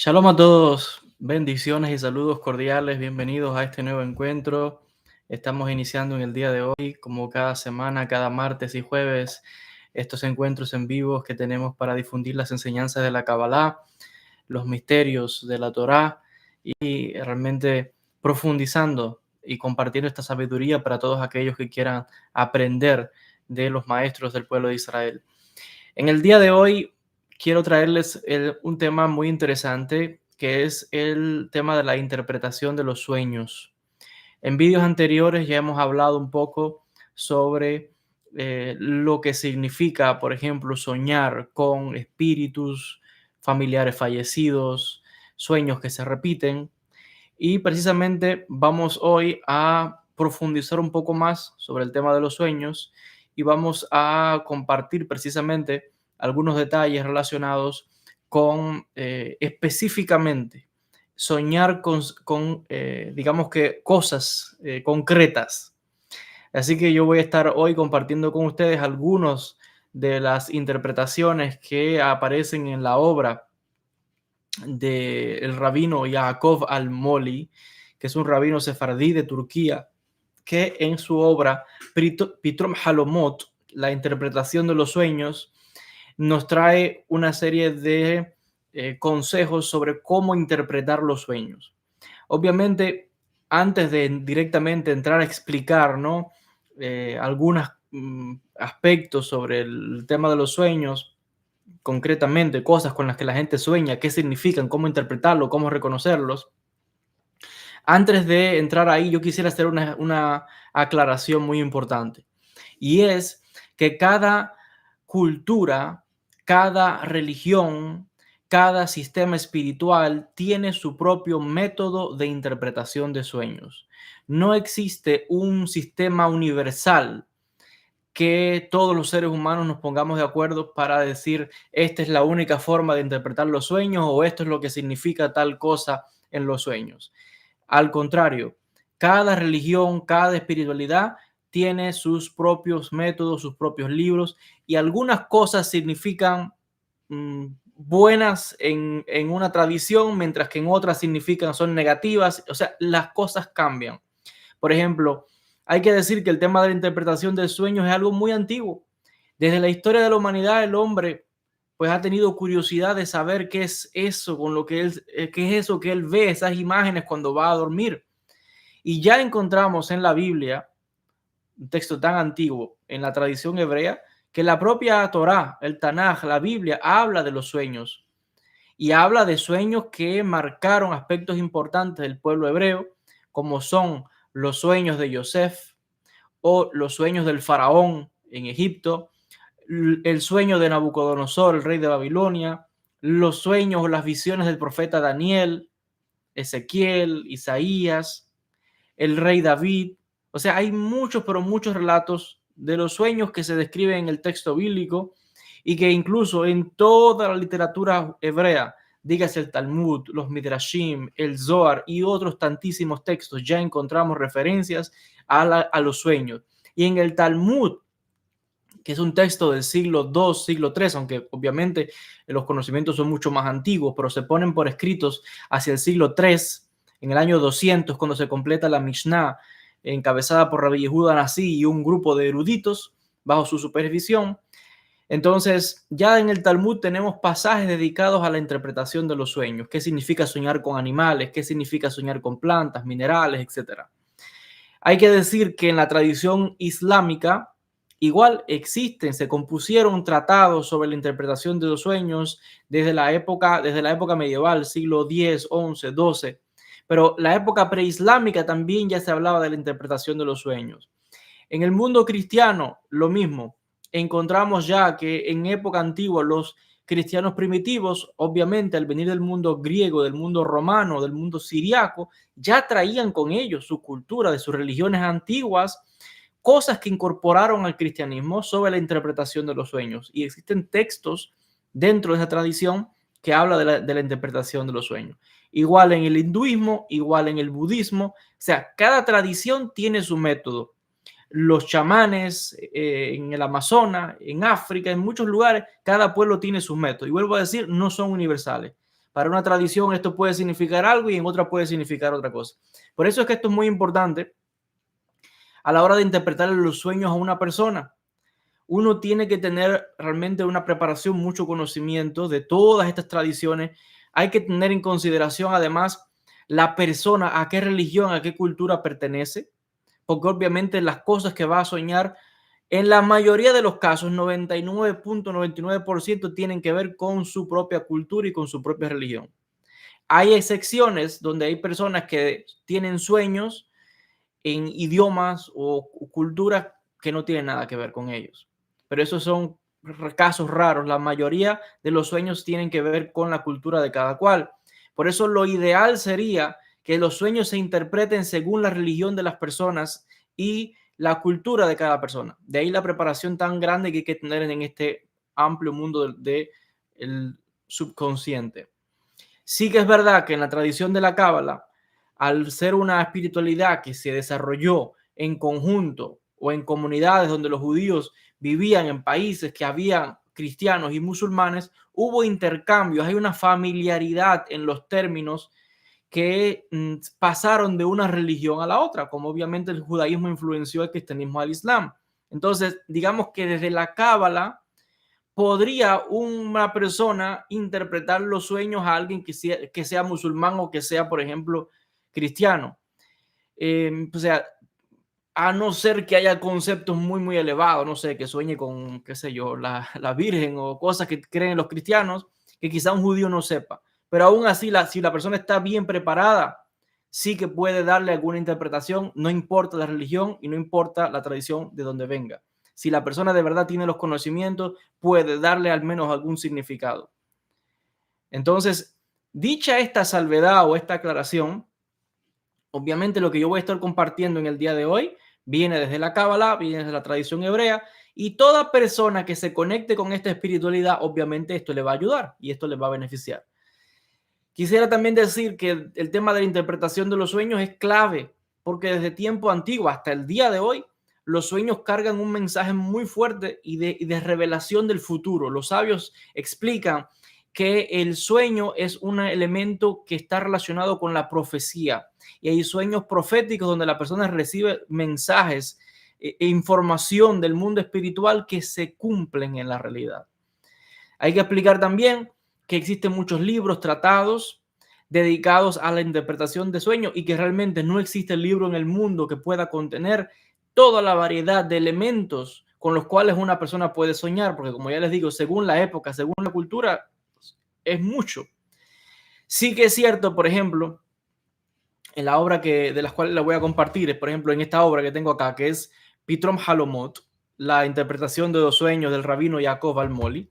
Shalom a todos, bendiciones y saludos cordiales, bienvenidos a este nuevo encuentro. Estamos iniciando en el día de hoy, como cada semana, cada martes y jueves, estos encuentros en vivo que tenemos para difundir las enseñanzas de la Kabbalah, los misterios de la Torá y realmente profundizando y compartiendo esta sabiduría para todos aquellos que quieran aprender de los maestros del pueblo de Israel. En el día de hoy quiero traerles un tema muy interesante, que es el tema de la interpretación de los sueños. En vídeos anteriores ya hemos hablado un poco sobre lo que significa, por ejemplo, soñar con espíritus, familiares fallecidos, sueños que se repiten. Y precisamente vamos hoy a profundizar un poco más sobre el tema de los sueños y vamos a compartir precisamente algunos detalles relacionados con específicamente soñar con digamos que cosas concretas. Así que yo voy a estar hoy compartiendo con ustedes algunos de las interpretaciones que aparecen en la obra del rabino Yaakov Almoli, que es un rabino sefardí de Turquía, que en su obra Pitrom Halomot, la interpretación de los sueños, nos trae una serie de consejos sobre cómo interpretar los sueños. Obviamente, antes de directamente entrar a explicar, ¿no? Algunos aspectos sobre el tema de los sueños, concretamente cosas con las que la gente sueña, qué significan, cómo interpretarlo, cómo reconocerlos. Antes de entrar ahí, yo quisiera hacer una aclaración muy importante, y es que cada cultura, cada religión, cada sistema espiritual tiene su propio método de interpretación de sueños. No existe un sistema universal que todos los seres humanos nos pongamos de acuerdo para decir esta es la única forma de interpretar los sueños o esto es lo que significa tal cosa en los sueños. Al contrario, cada religión, cada espiritualidad tiene sus propios métodos, sus propios libros, y algunas cosas significan buenas en una tradición, mientras que en otras son negativas. O sea, las cosas cambian. Por ejemplo, hay que decir que el tema de la interpretación del sueño es algo muy antiguo. Desde la historia de la humanidad, el hombre pues ha tenido curiosidad de saber qué es eso con lo que qué es eso que él ve, esas imágenes cuando va a dormir. Y ya encontramos en la Biblia, un texto tan antiguo, en la tradición hebrea, que la propia Torá, el Tanaj, la Biblia, habla de los sueños. Y habla de sueños que marcaron aspectos importantes del pueblo hebreo, como son los sueños de Yosef o los sueños del faraón en Egipto, el sueño de Nabucodonosor, el rey de Babilonia, los sueños o las visiones del profeta Daniel, Ezequiel, Isaías, el rey David. O sea, hay muchos, pero muchos relatos de los sueños que se describen en el texto bíblico y que incluso en toda la literatura hebrea, dígase el Talmud, los Midrashim, el Zohar y otros tantísimos textos, ya encontramos referencias a los sueños. Y en el Talmud, que es un texto del siglo II, siglo III, aunque obviamente los conocimientos son mucho más antiguos, pero se ponen por escritos hacia el siglo III, en el año 200, cuando se completa la Mishnah, encabezada por Rabbi Yehuda Nasi y un grupo de eruditos bajo su supervisión. Entonces, ya en el Talmud tenemos pasajes dedicados a la interpretación de los sueños. ¿Qué significa soñar con animales? ¿Qué significa soñar con plantas, minerales, etcétera? Hay que decir que en la tradición islámica igual existen, se compusieron tratados sobre la interpretación de los sueños desde la época medieval, siglo X, XI, XII, pero la época preislámica también ya se hablaba de la interpretación de los sueños. En el mundo cristiano, lo mismo. Encontramos ya que en época antigua los cristianos primitivos, obviamente al venir del mundo griego, del mundo romano, del mundo siriaco, ya traían con ellos su cultura de sus religiones antiguas, cosas que incorporaron al cristianismo sobre la interpretación de los sueños. Y existen textos dentro de esa tradición que habla de la interpretación de los sueños. Igual en el hinduismo, igual en el budismo. O sea, cada tradición tiene su método. Los chamanes en el Amazonas, en África, en muchos lugares, cada pueblo tiene sus métodos. Y vuelvo a decir, no son universales. Para una tradición esto puede significar algo y en otra puede significar otra cosa. Por eso es que esto es muy importante a la hora de interpretar los sueños a una persona. Uno tiene que tener realmente una preparación, mucho conocimiento de todas estas tradiciones. Hay que tener en consideración además la persona, a qué religión, a qué cultura pertenece, porque obviamente las cosas que va a soñar en la mayoría de los casos, 99.99% tienen que ver con su propia cultura y con su propia religión. Hay excepciones donde hay personas que tienen sueños en idiomas o culturas que no tienen nada que ver con ellos. Pero esos son casos raros. La mayoría de los sueños tienen que ver con la cultura de cada cual. Por eso lo ideal sería que los sueños se interpreten según la religión de las personas y la cultura de cada persona. De ahí la preparación tan grande que hay que tener en este amplio mundo del subconsciente. Sí que es verdad que en la tradición de la Cábala, al ser una espiritualidad que se desarrolló en conjunto o en comunidades donde los judíos vivían en países que habían cristianos y musulmanes, hubo intercambios, hay una familiaridad en los términos que pasaron de una religión a la otra, como obviamente el judaísmo influenció el cristianismo al islam. Entonces, digamos que desde la Cábala podría una persona interpretar los sueños a alguien que sea musulmán o que sea, por ejemplo, cristiano. O sea, a no ser que haya conceptos muy elevados, no sé, que sueñe con, qué sé yo, la Virgen o cosas que creen los cristianos, que quizá un judío no sepa. Pero aún así, si la persona está bien preparada, sí que puede darle alguna interpretación, no importa la religión y no importa la tradición de donde venga. Si la persona de verdad tiene los conocimientos, puede darle al menos algún significado. Entonces, dicha esta salvedad o esta aclaración, obviamente lo que yo voy a estar compartiendo en el día de hoy viene desde la Cábala, viene desde la tradición hebrea, y toda persona que se conecte con esta espiritualidad, obviamente esto le va a ayudar y esto le va a beneficiar. Quisiera también decir que el tema de la interpretación de los sueños es clave, porque desde tiempo antiguo hasta el día de hoy, los sueños cargan un mensaje muy fuerte y de revelación del futuro. Los sabios explican que el sueño es un elemento que está relacionado con la profecía y hay sueños proféticos donde la persona recibe mensajes e información del mundo espiritual que se cumplen en la realidad. Hay que explicar también que existen muchos libros, tratados dedicados a la interpretación de sueños y que realmente no existe libro en el mundo que pueda contener toda la variedad de elementos con los cuales una persona puede soñar, porque como ya les digo, según la época, según la cultura, es mucho. Sí que es cierto, por ejemplo, en la obra de las cuales les voy a compartir, por ejemplo, en esta obra que tengo acá, que es Pitrom Halomot, la interpretación de los sueños del rabino Yaakov Almoli.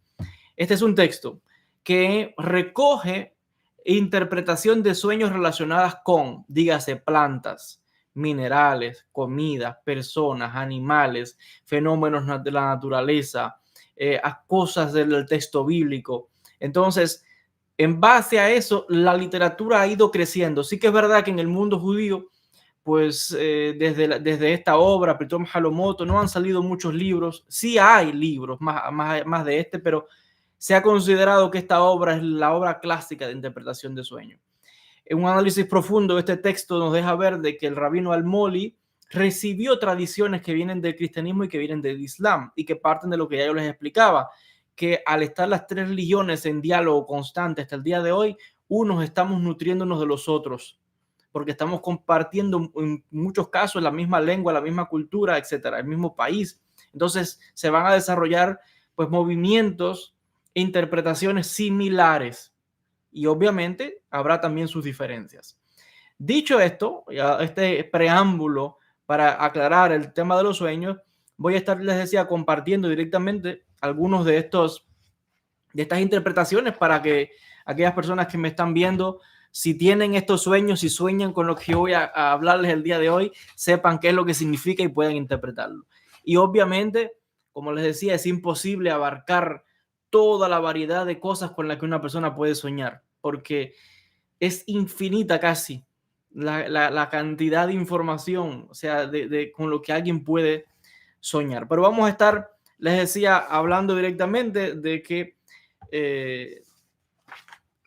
Este es un texto que recoge interpretación de sueños relacionadas con, dígase, plantas, minerales, comidas, personas, animales, fenómenos de la naturaleza, a cosas del texto bíblico. Entonces, en base a eso, la literatura ha ido creciendo. Sí que es verdad que en el mundo judío, pues desde esta obra, Pitrom Halomoto, no han salido muchos libros. Sí hay libros más de este, pero se ha considerado que esta obra es la obra clásica de interpretación de sueños. En un análisis profundo de este texto nos deja ver de que el rabino Almoli recibió tradiciones que vienen del cristianismo y que vienen del islam y que parten de lo que ya yo les explicaba, que al estar las tres religiones en diálogo constante hasta el día de hoy, unos estamos nutriéndonos de los otros, porque estamos compartiendo en muchos casos la misma lengua, la misma cultura, etcétera, el mismo país. Entonces se van a desarrollar pues movimientos e interpretaciones similares y obviamente habrá también sus diferencias. Dicho esto, este preámbulo para aclarar el tema de los sueños, voy a estar, les decía, compartiendo directamente algunos de estas interpretaciones para que aquellas personas que me están viendo, si tienen estos sueños, si sueñan con lo que voy a hablarles el día de hoy, sepan qué es lo que significa y puedan interpretarlo. Y obviamente, como les decía, es imposible abarcar toda la variedad de cosas con las que una persona puede soñar, porque es infinita casi la cantidad de información, o sea, con lo que alguien puede soñar. Pero vamos a estar, les decía, hablando directamente de que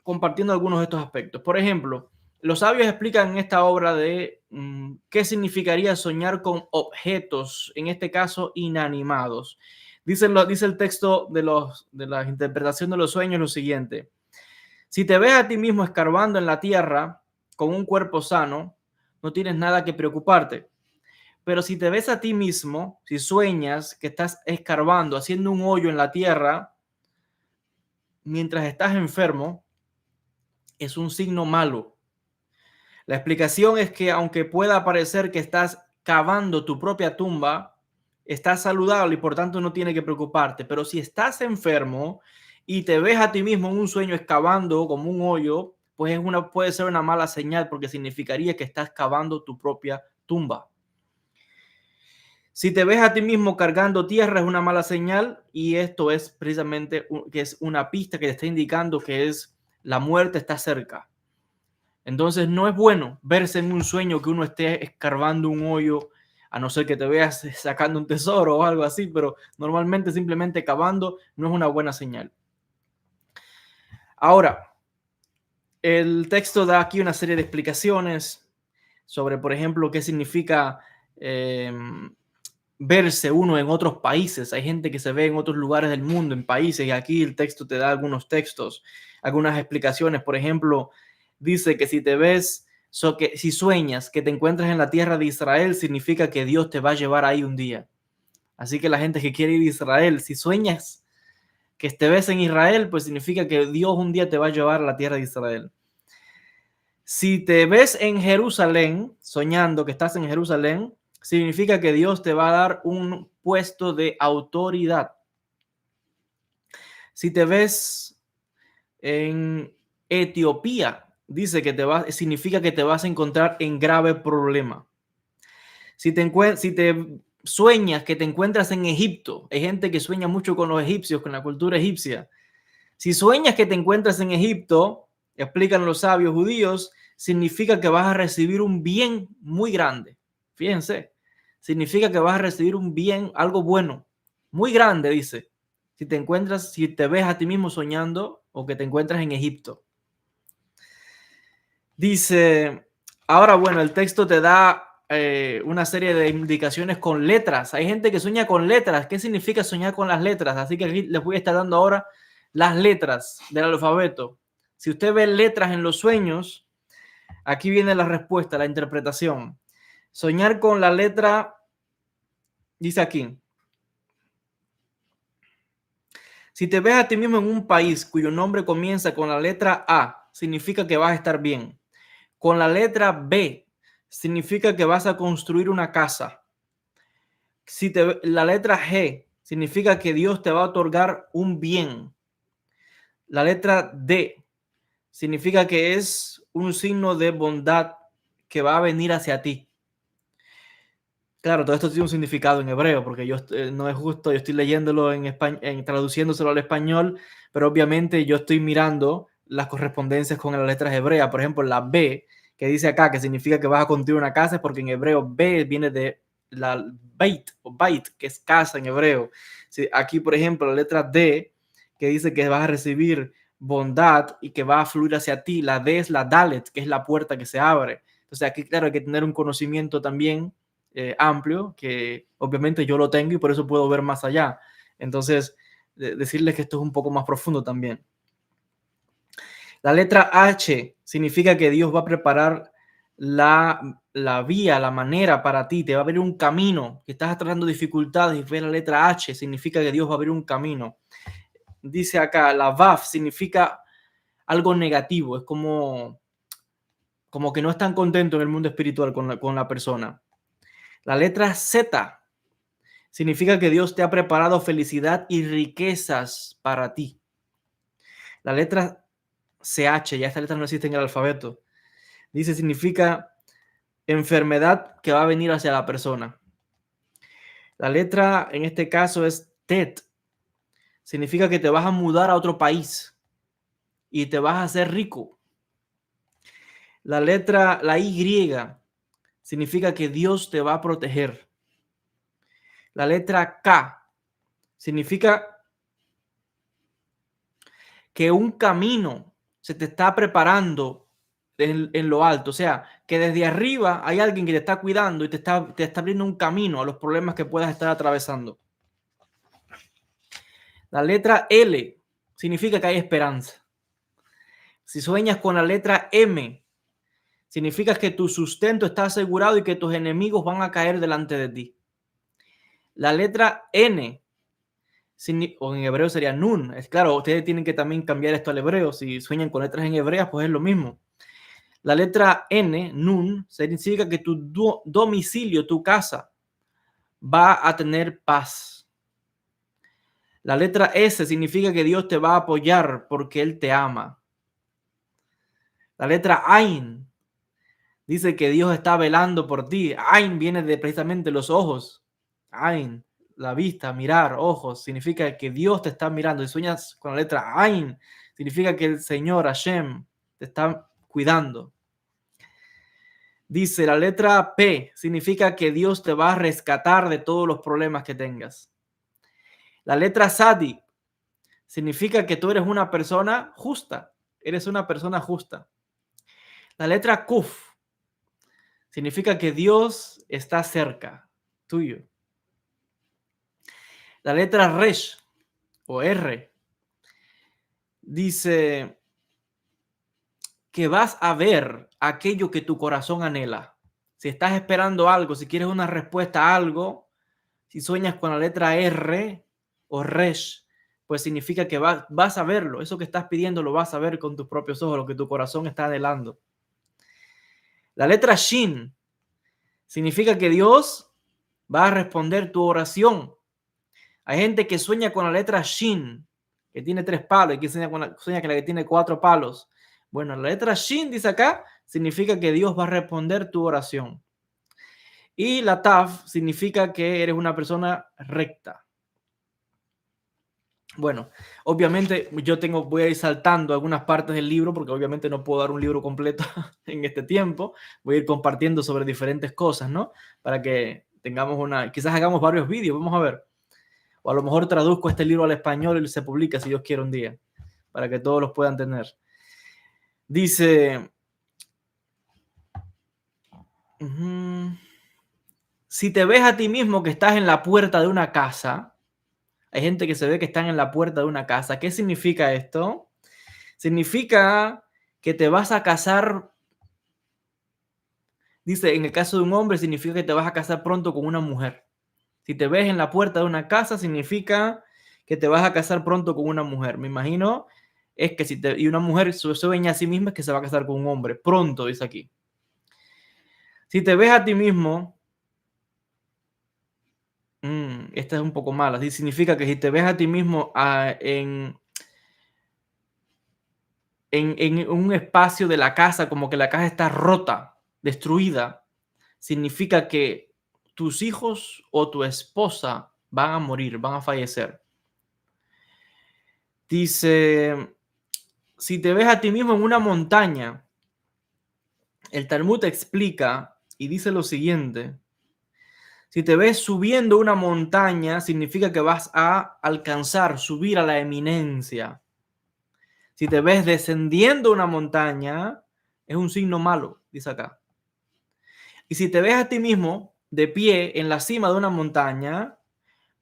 compartiendo algunos de estos aspectos. Por ejemplo, los sabios explican en esta obra de qué significaría soñar con objetos, en este caso inanimados. Dice el texto de la interpretación de los sueños lo siguiente: si te ves a ti mismo escarbando en la tierra con un cuerpo sano, no tienes nada que preocuparte. Pero si te ves a ti mismo, si sueñas que estás escarbando, haciendo un hoyo en la tierra mientras estás enfermo, es un signo malo. La explicación es que aunque pueda parecer que estás cavando tu propia tumba, estás saludable y por tanto no tiene que preocuparte. Pero si estás enfermo y te ves a ti mismo en un sueño excavando como un hoyo, pues puede ser una mala señal porque significaría que estás cavando tu propia tumba. Si te ves a ti mismo cargando tierra es una mala señal y esto es precisamente que es una pista que te está indicando que la muerte está cerca. Entonces no es bueno verse en un sueño que uno esté escarbando un hoyo, a no ser que te veas sacando un tesoro o algo así, pero normalmente simplemente cavando no es una buena señal. Ahora, el texto da aquí una serie de explicaciones sobre, por ejemplo, qué significa verse uno en otros países. Hay gente que se ve en otros lugares del mundo, en países, y aquí el texto te da algunos textos, algunas explicaciones. Por ejemplo, dice que si te ves, que si sueñas que te encuentras en la tierra de Israel, significa que Dios te va a llevar ahí un día. Así que la gente que quiere ir a Israel, si sueñas que te ves en Israel, pues significa que Dios un día te va a llevar a la tierra de Israel. Si te ves en Jerusalén, soñando que estás en Jerusalén, significa que Dios te va a dar un puesto de autoridad. Si te ves en Etiopía, dice que significa que te vas a encontrar en grave problema. Si te sueñas que te encuentras en Egipto, hay gente que sueña mucho con los egipcios, con la cultura egipcia. Si sueñas que te encuentras en Egipto, explican los sabios judíos, significa que vas a recibir un bien muy grande. Fíjense, significa que vas a recibir un bien, algo bueno, muy grande, dice. Si te ves a ti mismo soñando o que te encuentras en Egipto. Dice, ahora bueno, el texto te da una serie de indicaciones con letras. Hay gente que sueña con letras. ¿Qué significa soñar con las letras? Así que aquí les voy a estar dando ahora las letras del alfabeto. Si usted ve letras en los sueños, aquí viene la respuesta, la interpretación. Soñar con la letra, dice aquí, si te ves a ti mismo en un país cuyo nombre comienza con la letra A, significa que vas a estar bien. Con la letra B, significa que vas a construir una casa. La letra G, significa que Dios te va a otorgar un bien. La letra D, significa que es un signo de bondad que va a venir hacia ti. Claro, todo esto tiene un significado en hebreo, porque no es justo, yo estoy leyéndolo en español, traduciéndoselo al español, pero obviamente yo estoy mirando las correspondencias con las letras hebreas. Por ejemplo, la B, que dice acá, que significa que vas a construir una casa, es porque en hebreo B viene de la beit, o bait, que es casa en hebreo. Sí, aquí, por ejemplo, la letra D, que dice que vas a recibir bondad y que va a fluir hacia ti. La D es la dalet, que es la puerta que se abre. Entonces aquí, claro, hay que tener un conocimiento también amplio, que obviamente yo lo tengo y por eso puedo ver más allá. Entonces, decirles que esto es un poco más profundo también. La letra H significa que Dios va a preparar la vía, la manera para ti, te va a abrir un camino, que estás tratando dificultades y ves la letra H, significa que Dios va a abrir un camino. Dice acá, la Vav significa algo negativo, es como que no están contentos en el mundo espiritual con la persona. La letra Z significa que Dios te ha preparado felicidad y riquezas para ti. La letra CH, ya esta letra no existe en el alfabeto, dice significa enfermedad que va a venir hacia la persona. La letra en este caso es TET, significa que te vas a mudar a otro país y te vas a hacer rico. La Y significa que Dios te va a proteger. La letra K significa que un camino se te está preparando en lo alto. O sea, que desde arriba hay alguien que te está cuidando y te está abriendo un camino a los problemas que puedas estar atravesando. La letra L significa que hay esperanza. Si sueñas con la letra M, significa que tu sustento está asegurado y que tus enemigos van a caer delante de ti. La letra N, o en hebreo sería Nun. Es claro, ustedes tienen que también cambiar esto al hebreo. Si sueñan con letras en hebreas, pues es lo mismo. La letra N, Nun, significa que tu domicilio, tu casa, va a tener paz. La letra S significa que Dios te va a apoyar porque Él te ama. La letra Ain dice que Dios está velando por ti. Ain viene de precisamente los ojos. Ain, la vista, mirar, ojos, significa que Dios te está mirando. Si sueñas con la letra Ain, significa que el Señor, Hashem, te está cuidando. Dice la letra P, significa que Dios te va a rescatar de todos los problemas que tengas. La letra Sadi significa que tú eres una persona justa. Eres una persona justa. La letra Kuf significa que Dios está cerca tuyo. La letra Resh o R dice que vas a ver aquello que tu corazón anhela. Si estás esperando algo, si quieres una respuesta a algo, si sueñas con la letra R o Resh, pues significa que vas a verlo. Eso que estás pidiendo lo vas a ver con tus propios ojos, lo que tu corazón está anhelando. La letra Shin significa que Dios va a responder tu oración. Hay gente que sueña con la letra Shin, que tiene 3 palos, y que sueña con la que tiene 4 palos. Bueno, la letra Shin, dice acá, significa que Dios va a responder tu oración. Y la Taf significa que eres una persona recta. Bueno, obviamente voy a ir saltando algunas partes del libro porque obviamente no puedo dar un libro completo en este tiempo. Voy a ir compartiendo sobre diferentes cosas, ¿no? Para que tengamos quizás hagamos varios vídeos, vamos a ver. O a lo mejor traduzco este libro al español y se publica, si Dios quiere, un día, para que todos los puedan tener. Dice, si te ves a ti mismo que estás en la puerta de una casa, hay gente que se ve que están en la puerta de una casa. ¿Qué significa esto? Significa que te vas a casar. Dice, en el caso de un hombre, significa que te vas a casar pronto con una mujer. Si te ves en la puerta de una casa, significa que te vas a casar pronto con una mujer. Me imagino, es que y una mujer sueña a sí misma es que se va a casar con un hombre. Pronto, dice aquí. Si te ves a ti mismo, esta es un poco mala. Sí, significa que si te ves a ti mismo en un espacio de la casa, como que la casa está rota, destruida, significa que tus hijos o tu esposa van a morir, van a fallecer. Dice, si te ves a ti mismo en una montaña, el Talmud explica y dice lo siguiente: si te ves subiendo una montaña, significa que vas a alcanzar, subir a la eminencia. Si te ves descendiendo una montaña, es un signo malo, dice acá. Y si te ves a ti mismo de pie en la cima de una montaña,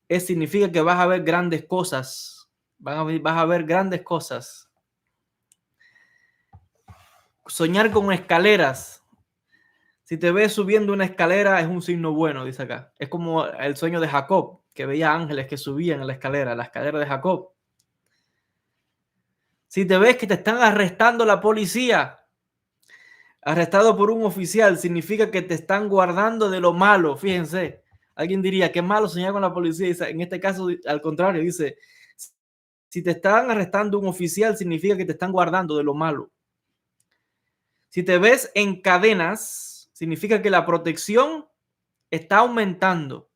significa que vas a ver grandes cosas. Vas a ver grandes cosas. Soñar con escaleras. Si te ves subiendo una escalera, es un signo bueno, dice acá. Es como el sueño de Jacob, que veía ángeles que subían en la escalera de Jacob. Si te ves que te están arrestando la policía, arrestado por un oficial, significa que te están guardando de lo malo. Fíjense, alguien diría, qué malo soñar con la policía. En este caso, al contrario, dice, si te están arrestando un oficial, significa que te están guardando de lo malo. Si te ves en cadenas, significa que la protección está aumentando.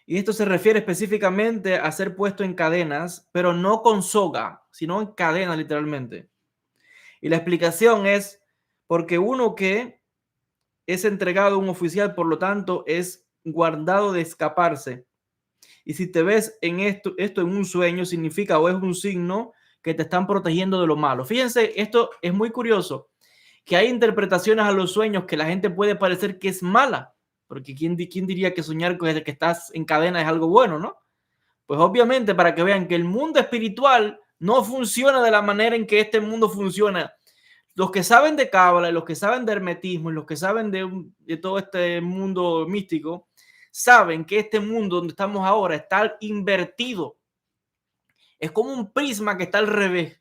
Y esto se refiere específicamente a ser puesto en cadenas, pero no con soga, sino en cadenas literalmente. Y la explicación es porque uno que es entregado a un oficial, por lo tanto, es guardado de escaparse. Y si te ves en esto en un sueño, significa o es un signo que te están protegiendo de lo malo. Fíjense, esto es muy curioso, que hay interpretaciones a los sueños que la gente puede parecer que es mala, porque ¿quién diría que soñar con el que estás en cadena es algo bueno, no? Pues obviamente para que vean que el mundo espiritual no funciona de la manera en que este mundo funciona. Los que saben de cábala, los que saben de hermetismo y los que saben de todo este mundo místico, saben que este mundo donde estamos ahora está invertido. Es como un prisma que está al revés.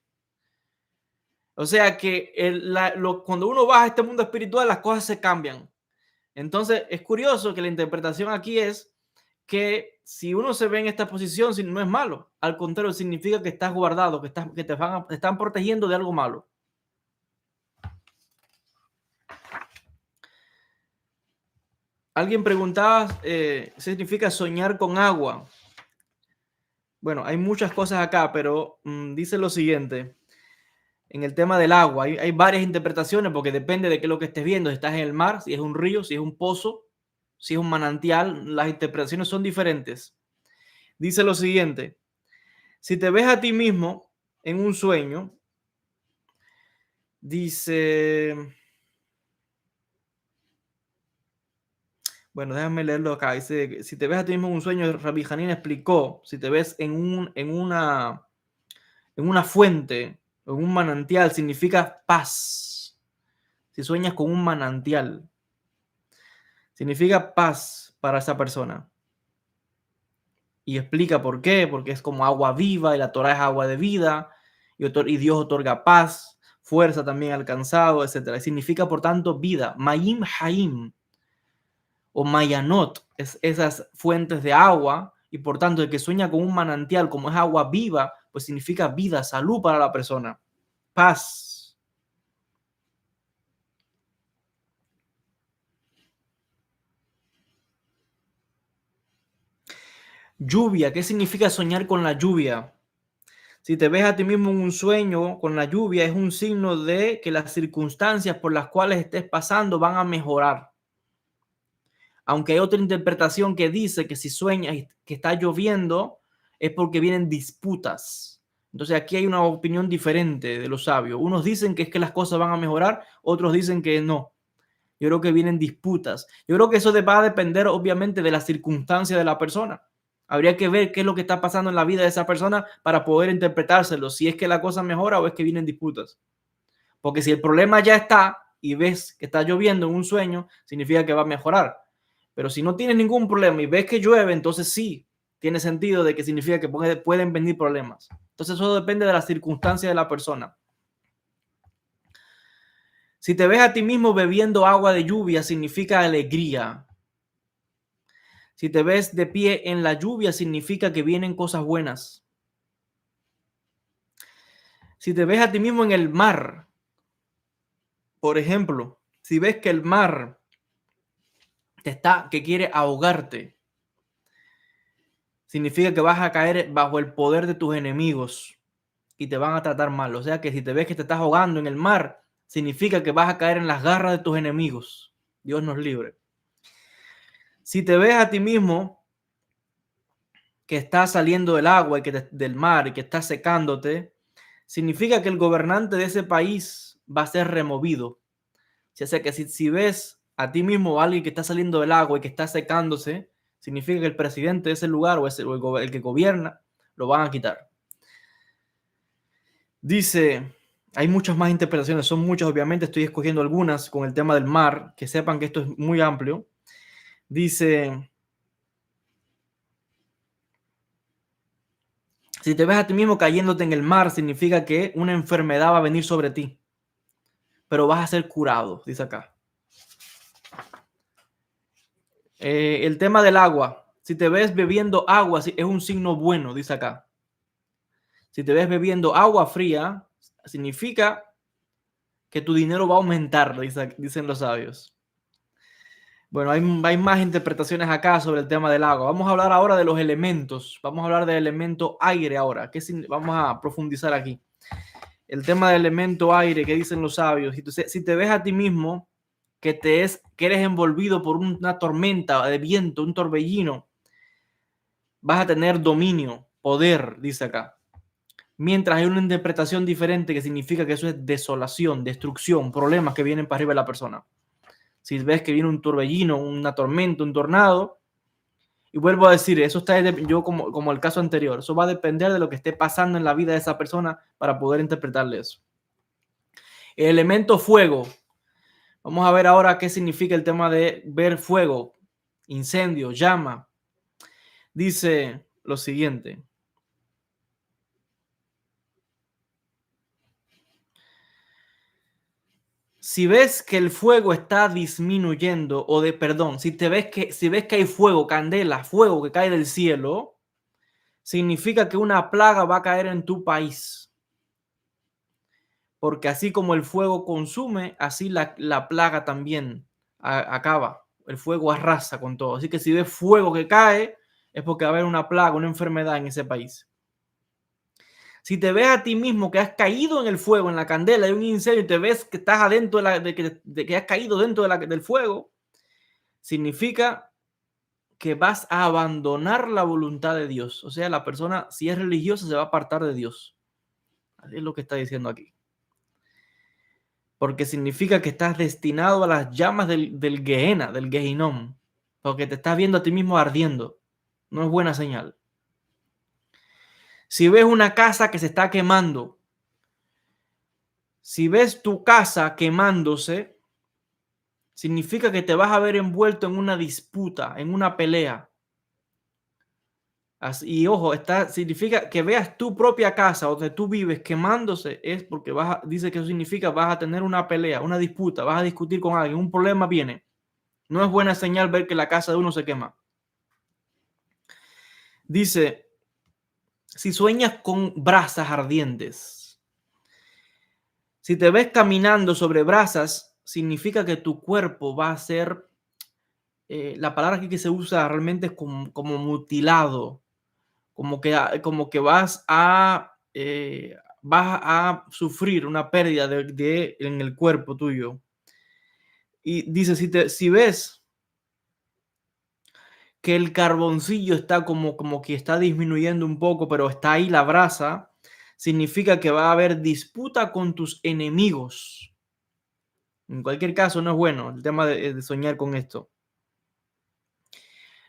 O sea que cuando uno baja a este mundo espiritual, las cosas se cambian. Entonces es curioso que la interpretación aquí es que si uno se ve en esta posición, no es malo. Al contrario, significa que estás guardado, que te están protegiendo de algo malo. Alguien preguntaba, ¿qué significa soñar con agua? Bueno, hay muchas cosas acá, pero dice lo siguiente. En el tema del agua, hay varias interpretaciones porque depende de qué es lo que estés viendo. Si estás en el mar, si es un río, si es un pozo, si es un manantial, las interpretaciones son diferentes. Dice lo siguiente. Si te ves a ti mismo en un sueño, dice... Bueno, déjame leerlo acá. Dice, si te ves a ti mismo en un sueño, Rabbi Janín explicó, si te ves en una fuente, en un manantial, significa paz. Si sueñas con un manantial, significa paz para esa persona. Y explica por qué, porque es como agua viva y la Torah es agua de vida y Dios otorga paz, fuerza también alcanzado, etc. Significa, por tanto, vida. Mayim Haim o Mayanot, es esas fuentes de agua, y por tanto el que sueña con un manantial como es agua viva, pues significa vida, salud para la persona, paz. Lluvia, ¿qué significa soñar con la lluvia? Si te ves a ti mismo en un sueño con la lluvia, es un signo de que las circunstancias por las cuales estés pasando van a mejorar. Aunque hay otra interpretación que dice que si sueñas que está lloviendo es porque vienen disputas. Entonces aquí hay una opinión diferente de los sabios. Unos dicen que es que las cosas van a mejorar, otros dicen que no. Yo creo que vienen disputas. Yo creo que eso va a depender obviamente de la circunstancia de la persona. Habría que ver qué es lo que está pasando en la vida de esa persona para poder interpretárselo, si es que la cosa mejora o es que vienen disputas. Porque si el problema ya está y ves que está lloviendo en un sueño, significa que va a mejorar. Pero si no tienes ningún problema y ves que llueve, entonces sí, tiene sentido de que significa que pueden venir problemas. Entonces eso depende de la circunstancia de la persona. Si te ves a ti mismo bebiendo agua de lluvia, significa alegría. Si te ves de pie en la lluvia, significa que vienen cosas buenas. Si te ves a ti mismo en el mar, por ejemplo, si ves que el mar que quiere ahogarte, significa que vas a caer bajo el poder de tus enemigos y te van a tratar mal. O sea que si te ves que te estás ahogando en el mar, significa que vas a caer en las garras de tus enemigos. Dios nos libre. Si te ves a ti mismo que estás saliendo del agua y del mar y que estás secándote, significa que el gobernante de ese país va a ser removido. O sea que si ves a ti mismo o a alguien que está saliendo del agua y que está secándose, significa que el presidente de ese lugar o el que gobierna lo van a quitar. Dice, hay muchas más interpretaciones, son muchas, obviamente estoy escogiendo algunas con el tema del mar, que sepan que esto es muy amplio. Dice, si te ves a ti mismo cayéndote en el mar, significa que una enfermedad va a venir sobre ti, pero vas a ser curado, dice acá. El tema del agua, si te ves bebiendo agua, es un signo bueno, dice acá. Si te ves bebiendo agua fría, significa que tu dinero va a aumentar, dicen los sabios. Bueno, hay más interpretaciones acá sobre el tema del agua. Vamos a hablar ahora de los elementos. Vamos a hablar del elemento aire ahora. Vamos a profundizar aquí. El tema del elemento aire, ¿qué dicen los sabios? Si te ves a ti mismo que eres envolvido por una tormenta de viento, un torbellino, vas a tener dominio, poder, dice acá. Mientras hay una interpretación diferente que significa que eso es desolación, destrucción, problemas que vienen para arriba de la persona. Si ves que viene un torbellino, una tormenta, un tornado, y vuelvo a decir, eso está yo como el caso anterior, eso va a depender de lo que esté pasando en la vida de esa persona para poder interpretarle eso. El elemento fuego. Vamos a ver ahora qué significa el tema de ver fuego, incendio, llama. Dice lo siguiente. Si ves que el fuego está disminuyendo, si ves que hay fuego, candela, fuego que cae del cielo, significa que una plaga va a caer en tu país. Porque así como el fuego consume, así la plaga también acaba. El fuego arrasa con todo. Así que si ves fuego que cae, es porque va a haber una plaga, una enfermedad en ese país. Si te ves a ti mismo que has caído en el fuego, en la candela, hay un incendio y te ves que estás adentro de que has caído dentro del fuego, significa que vas a abandonar la voluntad de Dios. O sea, la persona, si es religiosa, se va a apartar de Dios. Así es lo que está diciendo aquí. Porque significa que estás destinado a las llamas del Gehenna, del Gehinom. Porque te estás viendo a ti mismo ardiendo. No es buena señal. Si ves una casa que se está quemando, si ves tu casa quemándose, significa que te vas a ver envuelto en una disputa, en una pelea. Y ojo, significa que veas tu propia casa donde tú vives quemándose, es porque dice que eso significa vas a tener una pelea, una disputa, vas a discutir con alguien, un problema viene. No es buena señal ver que la casa de uno se quema. Dice, si sueñas con brasas ardientes, si te ves caminando sobre brasas, significa que tu cuerpo va a ser, la palabra aquí que se usa realmente es como mutilado, como que vas a sufrir una pérdida en el cuerpo tuyo. Y dice, si ves que el carboncillo está como que está disminuyendo un poco, pero está ahí la brasa, significa que va a haber disputa con tus enemigos. En cualquier caso, no es bueno el tema de soñar con esto.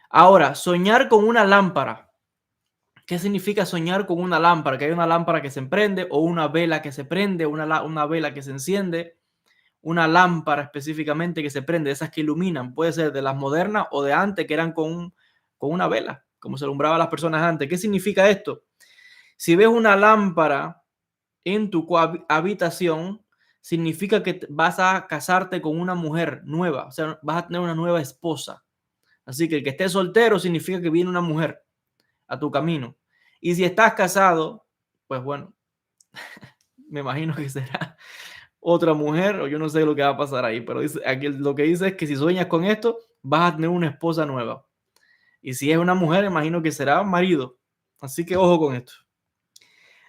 Ahora, soñar con una lámpara. ¿Qué significa soñar con una lámpara? Que hay una lámpara que se prende o una vela que se prende, una vela que se enciende, una lámpara específicamente que se prende, esas que iluminan. Puede ser de las modernas o de antes que eran con una vela, como se alumbraba a las personas antes. ¿Qué significa esto? Si ves una lámpara en tu habitación, significa que vas a casarte con una mujer nueva, o sea, vas a tener una nueva esposa. Así que el que esté soltero significa que viene una mujer a tu camino. Y si estás casado, pues bueno, me imagino que será otra mujer o yo no sé lo que va a pasar ahí, pero aquí lo que dice es que si sueñas con esto, vas a tener una esposa nueva. Y si es una mujer, imagino que será un marido. Así que ojo con esto.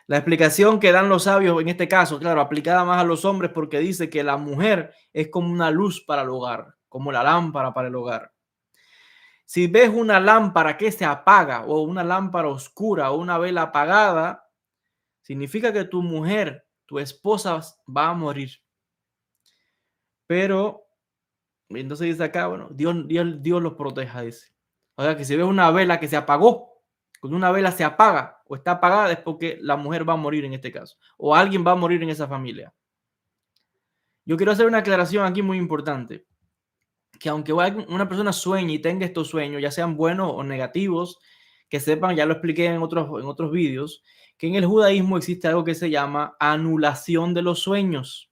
La explicación que dan los sabios en este caso, claro, aplicada más a los hombres porque dice que la mujer es como una luz para el hogar, como la lámpara para el hogar. Si ves una lámpara que se apaga o una lámpara oscura o una vela apagada, significa que tu mujer, tu esposa va a morir. Pero, entonces dice acá, bueno, Dios los proteja, dice. O sea que si ves una vela que se apagó, cuando una vela se apaga o está apagada es porque la mujer va a morir en este caso. O alguien va a morir en esa familia. Yo quiero hacer una aclaración aquí muy importante. Que aunque una persona sueñe y tenga estos sueños, ya sean buenos o negativos, que sepan, ya lo expliqué en otros vídeos, que en el judaísmo existe algo que se llama anulación de los sueños.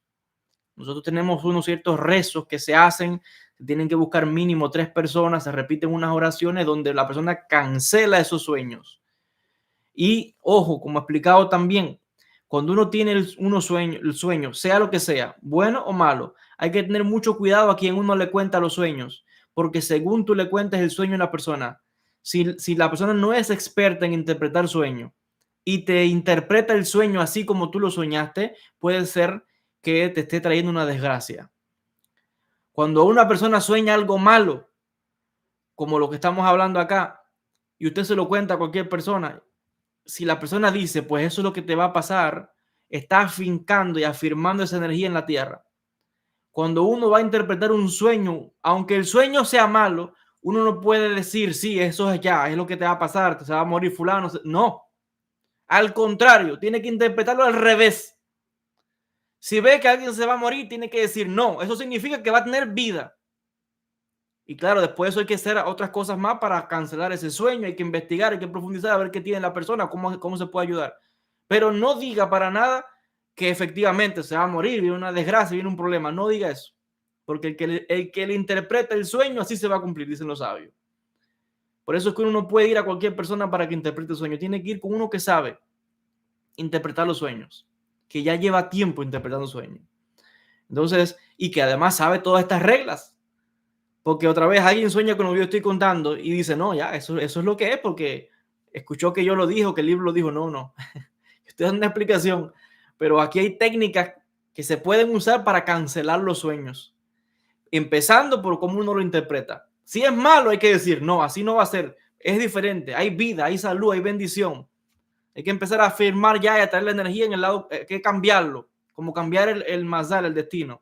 Nosotros tenemos unos ciertos rezos que se hacen, tienen que buscar mínimo 3 personas, se repiten unas oraciones donde la persona cancela esos sueños. Y ojo, como he explicado también, cuando uno tiene el sueño, sea lo que sea, bueno o malo, hay que tener mucho cuidado a quien uno le cuenta los sueños, porque según tú le cuentes el sueño a la persona, si la persona no es experta en interpretar sueño y te interpreta el sueño así como tú lo soñaste, puede ser que te esté trayendo una desgracia. Cuando una persona sueña algo malo, como lo que estamos hablando acá, y usted se lo cuenta a cualquier persona, si la persona dice, pues eso es lo que te va a pasar, está afincando y afirmando esa energía en la tierra. Cuando uno va a interpretar un sueño, aunque el sueño sea malo, uno no puede decir, sí, eso es ya, es lo que te va a pasar, se va a morir fulano. No, al contrario, tiene que interpretarlo al revés. Si ve que alguien se va a morir, tiene que decir, no, eso significa que va a tener vida. Y claro, después de eso hay que hacer otras cosas más para cancelar ese sueño, hay que investigar, hay que profundizar, a ver qué tiene la persona, cómo se puede ayudar. Pero no diga para nada que efectivamente se va a morir, viene una desgracia, viene un problema. No diga eso. Porque el que le interpreta el sueño, así se va a cumplir, dicen los sabios. Por eso es que uno no puede ir a cualquier persona para que interprete el sueño. Tiene que ir con uno que sabe interpretar los sueños, que ya lleva tiempo interpretando sueños. Entonces, y que además sabe todas estas reglas. Porque otra vez alguien sueña con lo que yo estoy contando y dice, no, ya, eso es lo que es, porque escuchó que yo lo dije, que el libro lo dijo. No, no. Estoy dando una explicación. Pero aquí hay técnicas que se pueden usar para cancelar los sueños. Empezando por cómo uno lo interpreta. Si es malo, hay que decir, no, así no va a ser. Es diferente. Hay vida, hay salud, hay bendición. Hay que empezar a afirmar ya y a traer la energía en el lado, hay que cambiarlo. Como cambiar el mazal, el destino.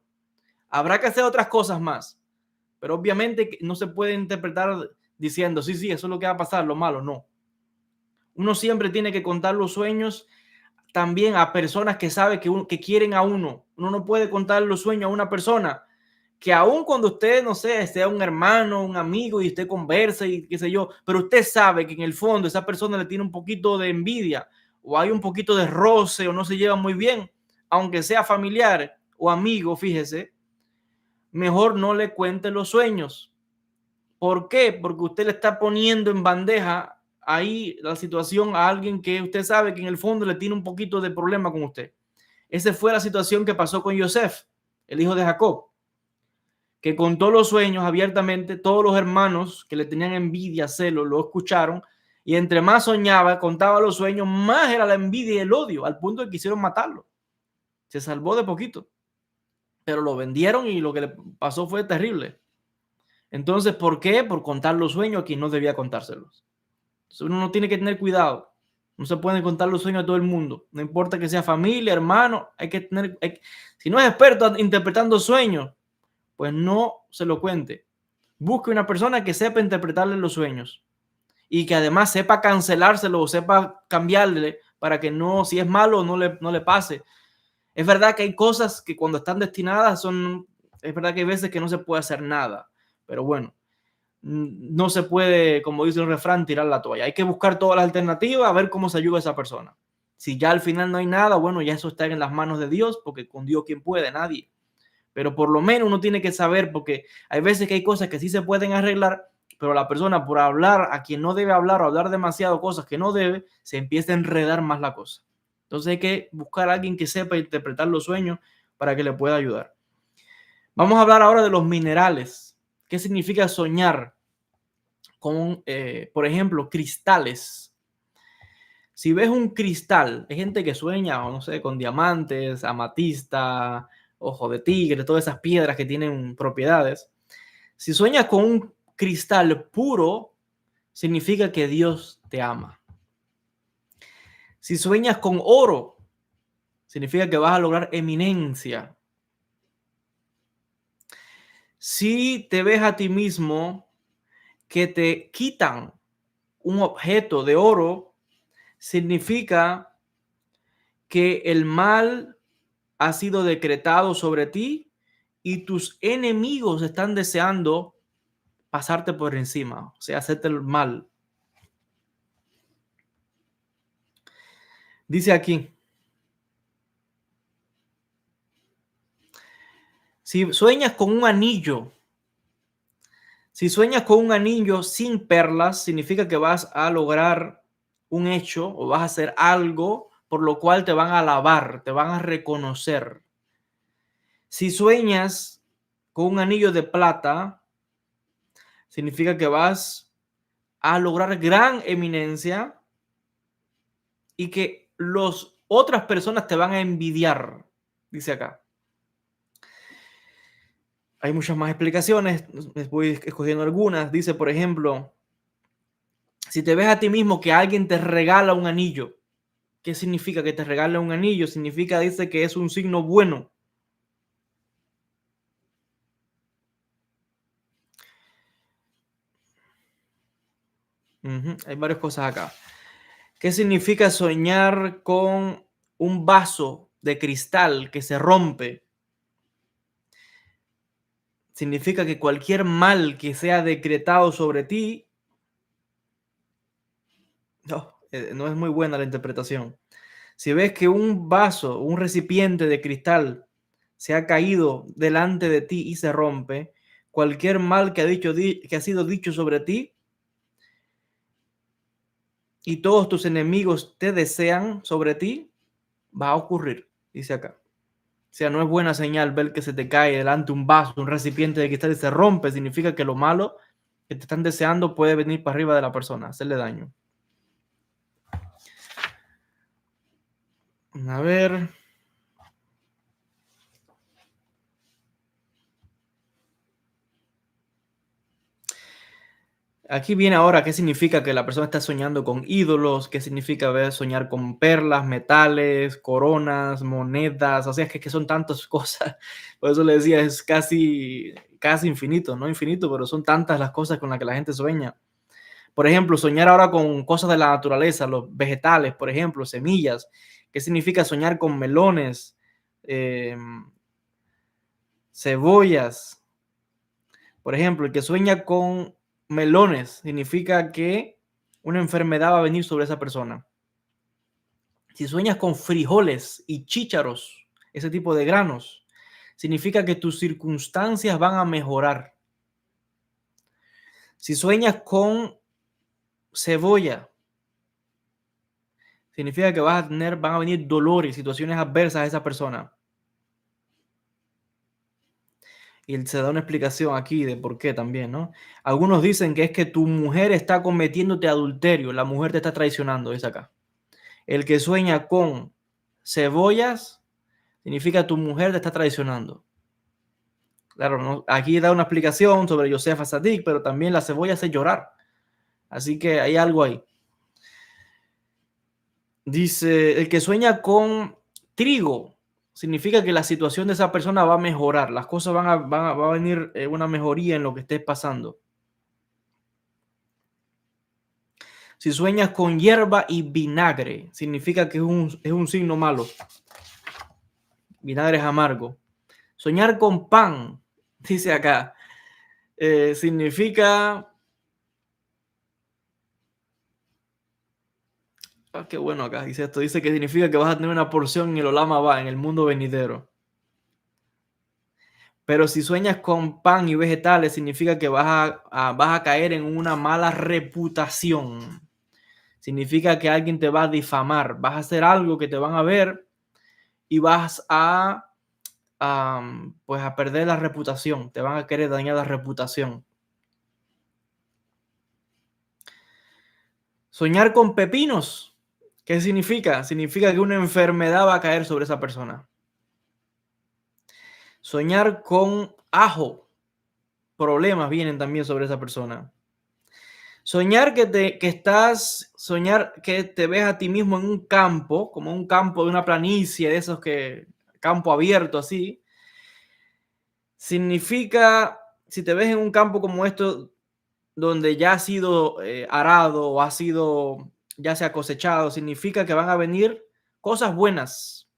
Habrá que hacer otras cosas más. Pero obviamente no se puede interpretar diciendo, sí, sí, eso es lo que va a pasar, lo malo, no. Uno siempre tiene que contar los sueños también a personas que saben que quieren a uno. Uno no puede contar los sueños a una persona que aun cuando usted, no sé, sea un hermano, un amigo y usted conversa y qué sé yo, pero usted sabe que en el fondo esa persona le tiene un poquito de envidia o hay un poquito de roce o no se lleva muy bien, aunque sea familiar o amigo, fíjese, mejor no le cuente los sueños. ¿Por qué? Porque usted le está poniendo en bandeja ahí la situación a alguien que usted sabe que en el fondo le tiene un poquito de problema con usted. Esa fue la situación que pasó con Yosef, el hijo de Jacob, que contó los sueños abiertamente. Todos los hermanos que le tenían envidia, celo, lo escucharon, y entre más soñaba, contaba los sueños, más era la envidia y el odio, al punto de que quisieron matarlo. Se salvó de poquito, pero lo vendieron y lo que le pasó fue terrible. Entonces, ¿por qué? Por contar los sueños a quien no debía contárselos. Entonces, uno no tiene que tener cuidado. No se pueden contar los sueños a todo el mundo. No importa que sea familia, hermano, hay que tener... si no es experto interpretando sueños, pues no se lo cuente. Busque una persona que sepa interpretarle los sueños y que además sepa cancelárselo o sepa cambiarle para que no, si es malo, no le pase. Es verdad que hay cosas que cuando están destinadas es verdad que hay veces que no se puede hacer nada, pero bueno, no se puede, como dice el refrán, tirar la toalla. Hay que buscar todas las alternativas, a ver cómo se ayuda a esa persona. Si ya al final no hay nada, bueno, ya eso está en las manos de Dios, porque con Dios ¿quién puede? Nadie. Pero por lo menos uno tiene que saber, porque hay veces que hay cosas que sí se pueden arreglar, pero la persona por hablar a quien no debe hablar o hablar demasiado cosas que no debe, se empieza a enredar más la cosa. Entonces hay que buscar a alguien que sepa interpretar los sueños para que le pueda ayudar. Vamos a hablar ahora de los minerales. ¿Qué significa soñar con, por ejemplo, cristales? Si ves un cristal, hay gente que sueña, o no sé, con diamantes, amatista, ojo de tigre, todas esas piedras que tienen propiedades. Si sueñas con un cristal puro, significa que Dios te ama. Si sueñas con oro, significa que vas a lograr eminencia. Si te ves a ti mismo que te quitan un objeto de oro, significa que el mal ha sido decretado sobre ti y tus enemigos están deseando pasarte por encima, o sea, hacerte el mal. Dice aquí, si sueñas con un anillo, sin perlas, significa que vas a lograr un hecho o vas a hacer algo por lo cual te van a alabar, te van a reconocer. Si sueñas con un anillo de plata, significa que vas a lograr gran eminencia y que otras personas te van a envidiar, dice acá. Hay muchas más explicaciones, les voy escogiendo algunas. Dice, por ejemplo, si te ves a ti mismo que alguien te regala un anillo, ¿Qué significa que te regale un anillo? Significa, dice que es un signo bueno. Hay varias cosas acá. ¿Qué significa soñar con un vaso de cristal que se rompe? Significa que cualquier mal que sea decretado sobre ti, no es muy buena la interpretación. Si ves que un vaso, un recipiente de cristal se ha caído delante de ti y se rompe, cualquier mal que ha sido dicho sobre ti y todos tus enemigos te desean sobre ti, va a ocurrir, dice acá. O sea, no es buena señal ver que se te cae delante un vaso, un recipiente de cristal y se rompe. Significa que lo malo que te están deseando puede venir para arriba de la persona, hacerle daño. A ver. Aquí viene ahora qué significa que la persona está soñando con ídolos, qué significa soñar con perlas, metales, coronas, monedas, o sea, es que son tantas cosas. Por eso le decía, es casi infinito, no infinito, pero son tantas las cosas con las que la gente sueña. Por ejemplo, soñar ahora con cosas de la naturaleza, los vegetales, por ejemplo, semillas. ¿Qué significa soñar con melones, eh, cebollas? Por ejemplo, el que sueña con melones significa que una enfermedad va a venir sobre esa persona. Si sueñas con frijoles y chícharos, ese tipo de granos, significa que tus circunstancias van a mejorar. Si sueñas con cebolla, significa que van a venir dolores, situaciones adversas a esa persona. Y se da una explicación aquí de por qué también, ¿no? Algunos dicen que es que tu mujer está cometiéndote adulterio, la mujer te está traicionando, dice acá. El que sueña con cebollas significa tu mujer te está traicionando. Claro, ¿no? Aquí da una explicación sobre Josefa Sadik, pero también la cebolla hace llorar. Así que hay algo ahí. Dice, el que sueña con trigo significa que la situación de esa persona va a mejorar. Las cosas va a venir una mejoría en lo que estés pasando. Si sueñas con hierba y vinagre, significa que es un signo malo. Vinagre es amargo. Soñar con pan, dice acá, significa... qué bueno acá, dice esto. Dice que significa que vas a tener una porción en el Olam Abba, en el mundo venidero. Pero si sueñas con pan y vegetales, significa que vas a caer en una mala reputación. Significa que alguien te va a difamar. Vas a hacer algo que te van a ver y vas pues a perder la reputación. Te van a querer dañar la reputación. Soñar con pepinos. ¿Qué significa? Significa que una enfermedad va a caer sobre esa persona. Soñar con ajo. Problemas vienen también sobre esa persona. Soñar soñar que te ves a ti mismo en un campo, como un campo de una planicie, de esos campo abierto así, significa, si te ves en un campo como esto, donde ya ha sido arado o ya se ha cosechado, significa que van a venir cosas buenas.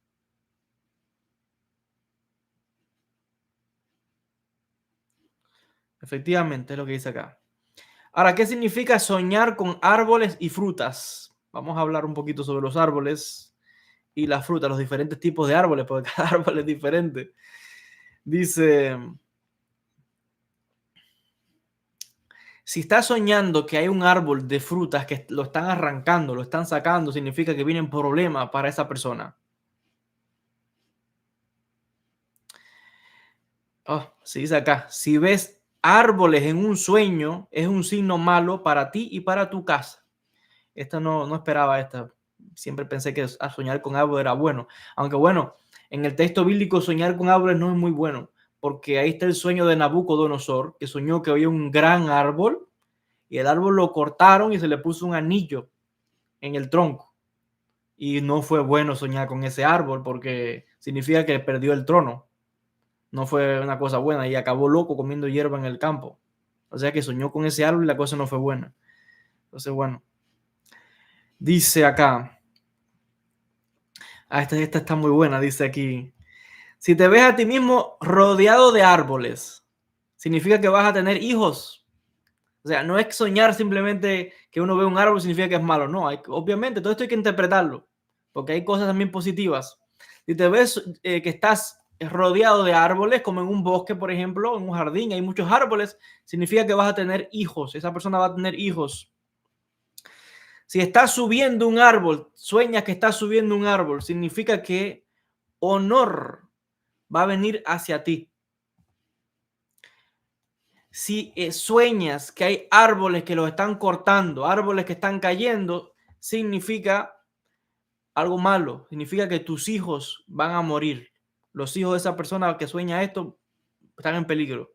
Efectivamente, es lo que dice acá. Ahora, ¿qué significa soñar con árboles y frutas? Vamos a hablar un poquito sobre los árboles y las frutas, los diferentes tipos de árboles, porque cada árbol es diferente. Dice, si estás soñando que hay un árbol de frutas que lo están arrancando, lo están sacando, significa que vienen problemas para esa persona. Se dice acá, si ves árboles en un sueño, es un signo malo para ti y para tu casa. Esta no esperaba esta. Siempre pensé que soñar con árboles era bueno. Aunque bueno, en el texto bíblico soñar con árboles no es muy bueno, porque ahí está el sueño de Nabucodonosor, que soñó que había un gran árbol y el árbol lo cortaron y se le puso un anillo en el tronco. y no fue bueno soñar con ese árbol porque significa que perdió el trono. No fue una cosa buena y acabó loco comiendo hierba en el campo. O sea que soñó con ese árbol y la cosa no fue buena. Entonces, bueno, dice acá, esta está muy buena, dice aquí, si te ves a ti mismo rodeado de árboles, significa que vas a tener hijos. O sea, no es soñar simplemente que uno ve un árbol significa que es malo. No, obviamente todo esto hay que interpretarlo, porque hay cosas también positivas. Si te ves que estás rodeado de árboles, como en un bosque, por ejemplo, en un jardín, hay muchos árboles, significa que vas a tener hijos. Esa persona va a tener hijos. Si estás subiendo un árbol, sueñas que estás subiendo un árbol, significa que honor va a venir hacia ti. Si sueñas que hay árboles que los están cortando, árboles que están cayendo, significa algo malo. Significa que tus hijos van a morir. Los hijos de esa persona que sueña esto están en peligro.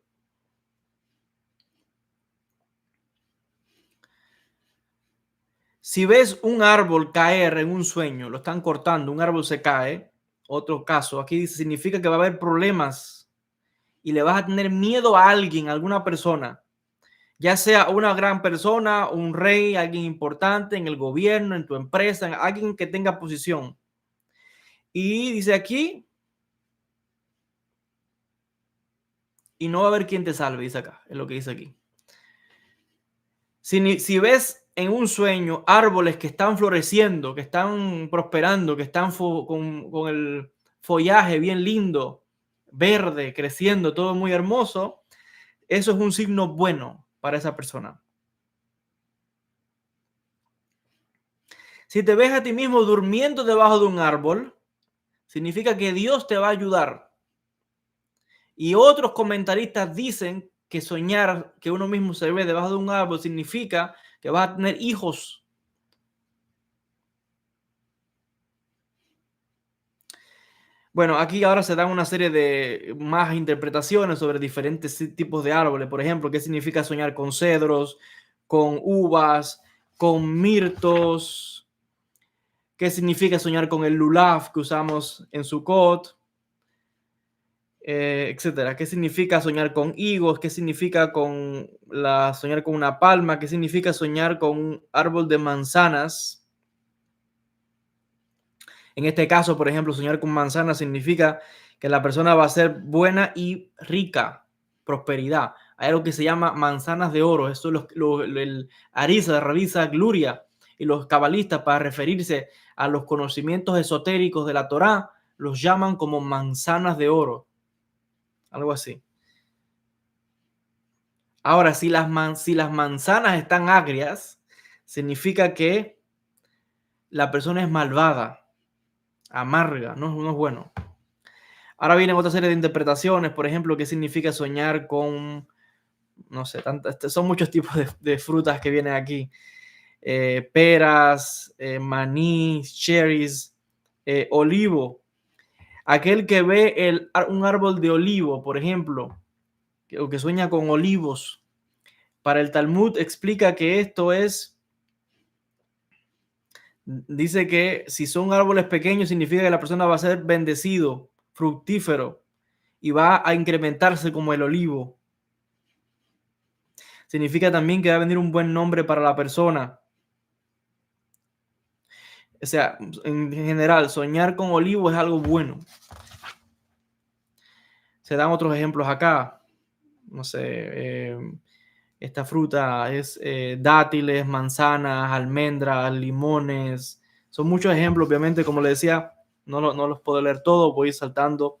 Si ves un árbol caer en un sueño, lo están cortando, un árbol se cae, otro caso, aquí dice, significa que va a haber problemas y le vas a tener miedo a alguien, a alguna persona, ya sea una gran persona, un rey, alguien importante en el gobierno, en tu empresa, alguien que tenga posición. Y dice aquí, y no va a haber quien te salve, dice acá, es lo que dice aquí. Si ves en un sueño árboles que están floreciendo, que están prosperando, que están con el follaje bien lindo, verde, creciendo, todo muy hermoso, eso es un signo bueno para esa persona. Si te ves a ti mismo durmiendo debajo de un árbol, significa que Dios te va a ayudar. Y otros comentaristas dicen que soñar que uno mismo se ve debajo de un árbol significa que vas a tener hijos. Bueno, aquí ahora se dan una serie de más interpretaciones sobre diferentes tipos de árboles. Por ejemplo, qué significa soñar con cedros, con uvas, con mirtos. Qué significa soñar con el lulav que usamos en Sukkot, etcétera. ¿Qué significa soñar con higos? ¿Qué significa soñar con una palma? ¿Qué significa soñar con un árbol de manzanas? En este caso, por ejemplo, soñar con manzanas significa que la persona va a ser buena y rica, prosperidad. Hay algo que se llama manzanas de oro. Esto es el Arisa, Rabisa, Gloria y los cabalistas, para referirse a los conocimientos esotéricos de la Torá, los llaman como manzanas de oro. Algo así. Ahora, si las manzanas están agrias, significa que la persona es malvada, amarga, no es bueno. Ahora vienen otra serie de interpretaciones, por ejemplo, qué significa soñar con, no sé, son muchos tipos de frutas que vienen aquí. Peras, maní, cherries, olivo. Aquel que ve un árbol de olivo, por ejemplo, o que sueña con olivos, para el Talmud explica que esto dice que si son árboles pequeños significa que la persona va a ser bendecido, fructífero, y va a incrementarse como el olivo. Significa también que va a venir un buen nombre para la persona. O sea, en general, soñar con olivo es algo bueno. Se dan otros ejemplos acá. No sé, esta fruta es dátiles, manzanas, almendras, limones. Son muchos ejemplos, obviamente, como les decía, no los puedo leer todos, voy saltando.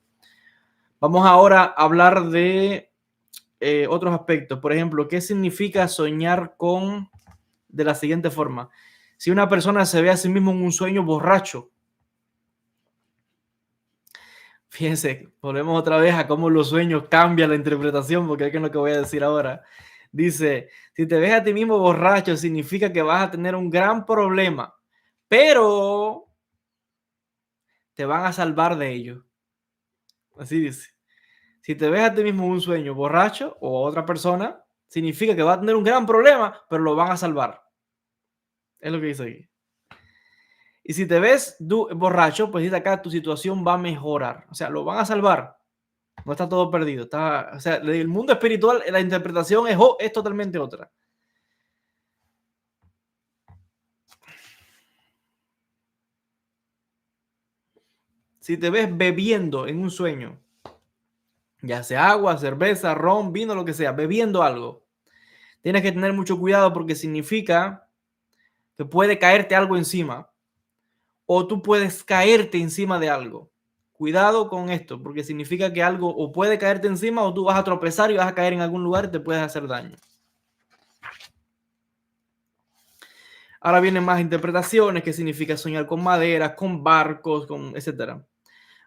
Vamos ahora a hablar de otros aspectos. Por ejemplo, ¿qué significa soñar de la siguiente forma? Si una persona se ve a sí mismo en un sueño borracho, fíjense, volvemos otra vez a cómo los sueños cambian la interpretación, porque es lo que voy a decir ahora. Dice, si te ves a ti mismo borracho, significa que vas a tener un gran problema, pero te van a salvar de ello. Así dice. Si te ves a ti mismo en un sueño borracho o otra persona, significa que va a tener un gran problema, pero lo van a salvar. Es lo que dice aquí. Y si te ves borracho, pues dice acá, tu situación va a mejorar. O sea, lo van a salvar. No está todo perdido. O sea, el mundo espiritual, la interpretación es totalmente otra. Si te ves bebiendo en un sueño, ya sea agua, cerveza, ron, vino, lo que sea, bebiendo algo, tienes que tener mucho cuidado porque significa que puede caerte algo encima o tú puedes caerte encima de algo. Cuidado con esto porque significa que algo o puede caerte encima o tú vas a tropezar y vas a caer en algún lugar y te puedes hacer daño. Ahora vienen más interpretaciones, que significa soñar con madera, con barcos, con etcétera.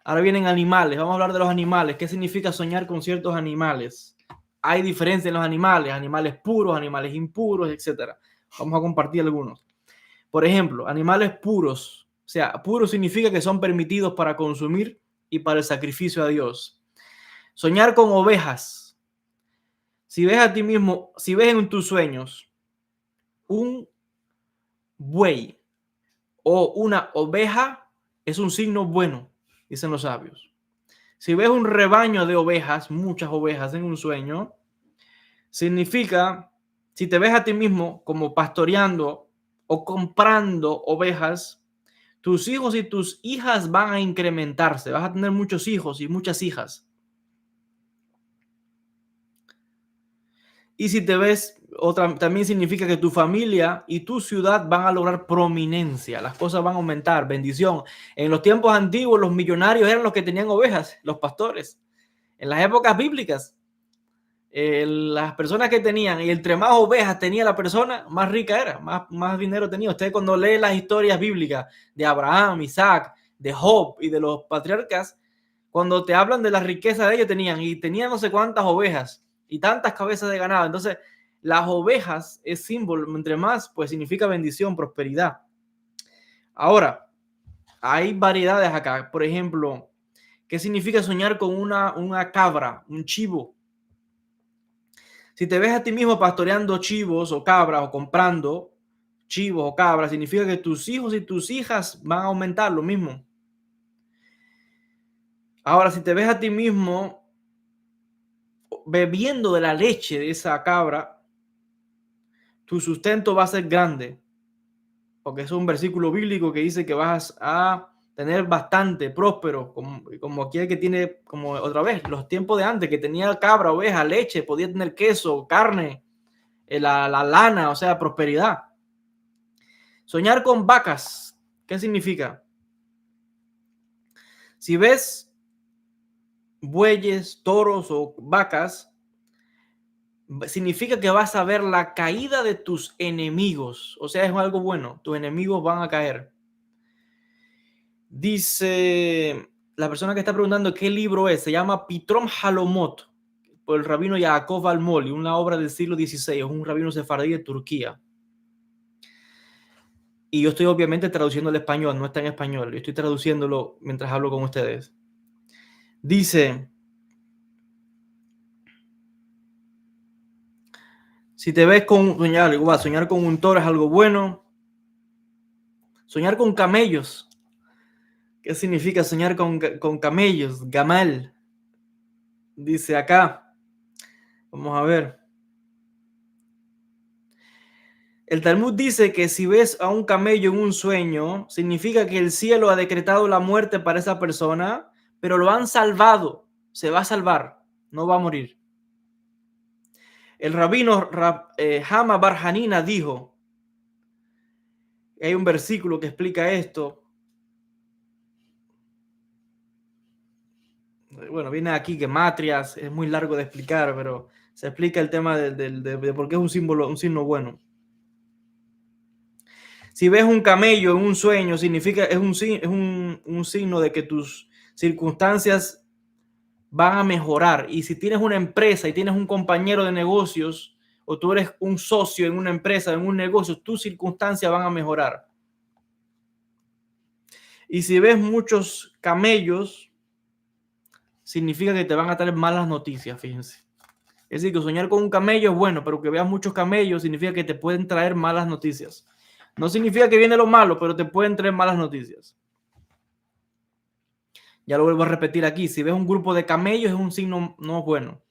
Ahora vienen animales, vamos a hablar de los animales. ¿Qué significa soñar con ciertos animales? Hay diferencia en los animales, animales puros, animales impuros, etcétera. Vamos a compartir algunos. Por ejemplo, animales puros. O sea, puro significa que son permitidos para consumir y para el sacrificio a Dios. Soñar con ovejas. Si ves a ti mismo, si ves en tus sueños un buey o una oveja, es un signo bueno, dicen los sabios. Si ves un rebaño de ovejas, muchas ovejas en un sueño, significa, si te ves a ti mismo como pastoreando o comprando ovejas, tus hijos y tus hijas van a incrementarse, vas a tener muchos hijos y muchas hijas. Y si te ves, también significa que tu familia y tu ciudad van a lograr prominencia, las cosas van a aumentar, bendición. En los tiempos antiguos los millonarios eran los que tenían ovejas, los pastores. En las épocas bíblicas, las personas que tenían, y entre más ovejas tenía la persona, más rica era, más dinero tenía. Usted cuando lee las historias bíblicas de Abraham, Isaac, de Job y de los patriarcas, cuando te hablan de la riqueza de ellos tenían no sé cuántas ovejas y tantas cabezas de ganado. Entonces, las ovejas es símbolo, entre más, pues significa bendición, prosperidad. Ahora, hay variedades acá. Por ejemplo, ¿qué significa soñar con una cabra, un chivo? Si te ves a ti mismo pastoreando chivos o cabras o comprando chivos o cabras, significa que tus hijos y tus hijas van a aumentar lo mismo. Ahora, si te ves a ti mismo bebiendo de la leche de esa cabra, tu sustento va a ser grande, porque es un versículo bíblico que dice que vas a tener bastante próspero, como aquel que tiene, como otra vez, los tiempos de antes, que tenía cabra, oveja, leche, podía tener queso, carne, la lana, o sea, prosperidad. Soñar con vacas, ¿qué significa? Si ves bueyes, toros o vacas, significa que vas a ver la caída de tus enemigos. O sea, es algo bueno. Tus enemigos van a caer. Dice la persona que está preguntando qué libro es. Se llama Pitrom Halomot, por el rabino Yaakov Almoli, una obra del siglo XVI. Es un rabino sefardí de Turquía. Y yo estoy obviamente traduciendo al español, no está en español. Yo estoy traduciéndolo mientras hablo con ustedes. Dice, si te ves soñar con un toro es algo bueno. Soñar con camellos. ¿Qué significa soñar con camellos? Gamal. Dice acá. Vamos a ver. El Talmud dice que si ves a un camello en un sueño, significa que el cielo ha decretado la muerte para esa persona, pero lo han salvado. Se va a salvar. No va a morir. El rabino Hama Bar Hanina dijo, hay un versículo que explica esto. Bueno, viene aquí que Matrias, es muy largo de explicar, pero se explica el tema de por qué es un símbolo, un signo bueno. Si ves un camello en un sueño, significa es un signo de que tus circunstancias van a mejorar. Y si tienes una empresa y tienes un compañero de negocios o tú eres un socio en una empresa, en un negocio, tus circunstancias van a mejorar. Y si ves muchos camellos, significa que te van a traer malas noticias, fíjense. Es decir, que soñar con un camello es bueno, pero que veas muchos camellos significa que te pueden traer malas noticias. No significa que viene lo malo, pero te pueden traer malas noticias. Ya lo vuelvo a repetir aquí. Si ves un grupo de camellos, es un signo no bueno.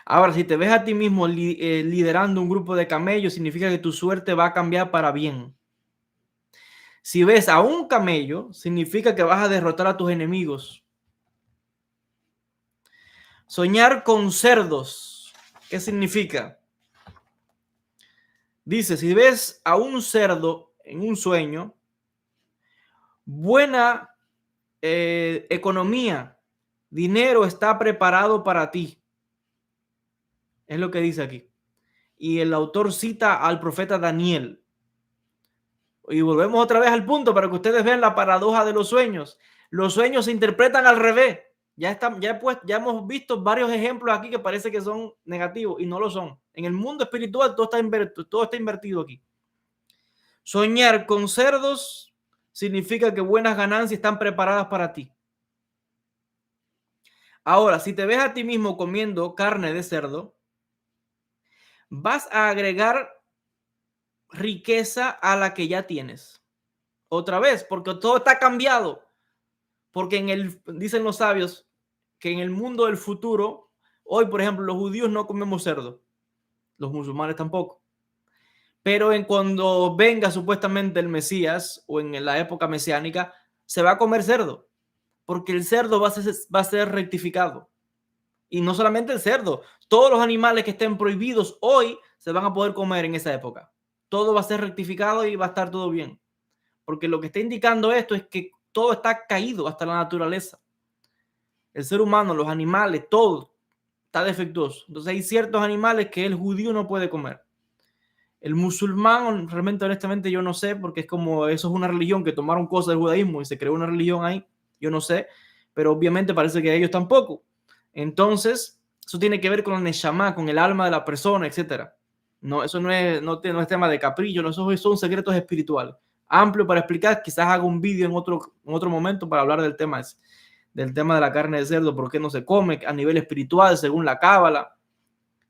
Ahora, si te ves a ti mismo liderando un grupo de camellos, significa que tu suerte va a cambiar para bien. Si ves a un camello, significa que vas a derrotar a tus enemigos. Soñar con cerdos, ¿qué significa? Dice, si ves a un cerdo en un sueño, buena economía, dinero está preparado para ti. Es lo que dice aquí. Y el autor cita al profeta Daniel. Y volvemos otra vez al punto para que ustedes vean la paradoja de los sueños. Los sueños se interpretan al revés. Ya hemos visto varios ejemplos aquí que parece que son negativos y no lo son. En el mundo espiritual todo está invertido aquí. Soñar con cerdos significa que buenas ganancias están preparadas para ti. Ahora, si te ves a ti mismo comiendo carne de cerdo, vas a agregar riqueza a la que ya tienes. Otra vez, porque todo está cambiado. Porque dicen los sabios que en el mundo del futuro, hoy, por ejemplo, los judíos no comemos cerdo, los musulmanes tampoco. Pero cuando venga supuestamente el Mesías o en la época mesiánica, se va a comer cerdo, porque el cerdo va a ser rectificado. Y no solamente el cerdo, todos los animales que estén prohibidos hoy se van a poder comer en esa época. Todo va a ser rectificado y va a estar todo bien. Porque lo que está indicando esto es que todo está caído, hasta la naturaleza. El ser humano, los animales, todo está defectuoso. Entonces hay ciertos animales que el judío no puede comer. El musulmán, realmente, honestamente, yo no sé, porque es como, eso es una religión que tomaron cosas del judaísmo y se creó una religión ahí, yo no sé, pero obviamente parece que ellos tampoco. Entonces, eso tiene que ver con el neshama, con el alma de la persona, etcétera. No, eso no es tema de caprillo, no, esos son secretos espirituales. Amplio para explicar, quizás haga un vídeo en otro momento para hablar del tema de la carne de cerdo, por qué no se come a nivel espiritual, según la cábala.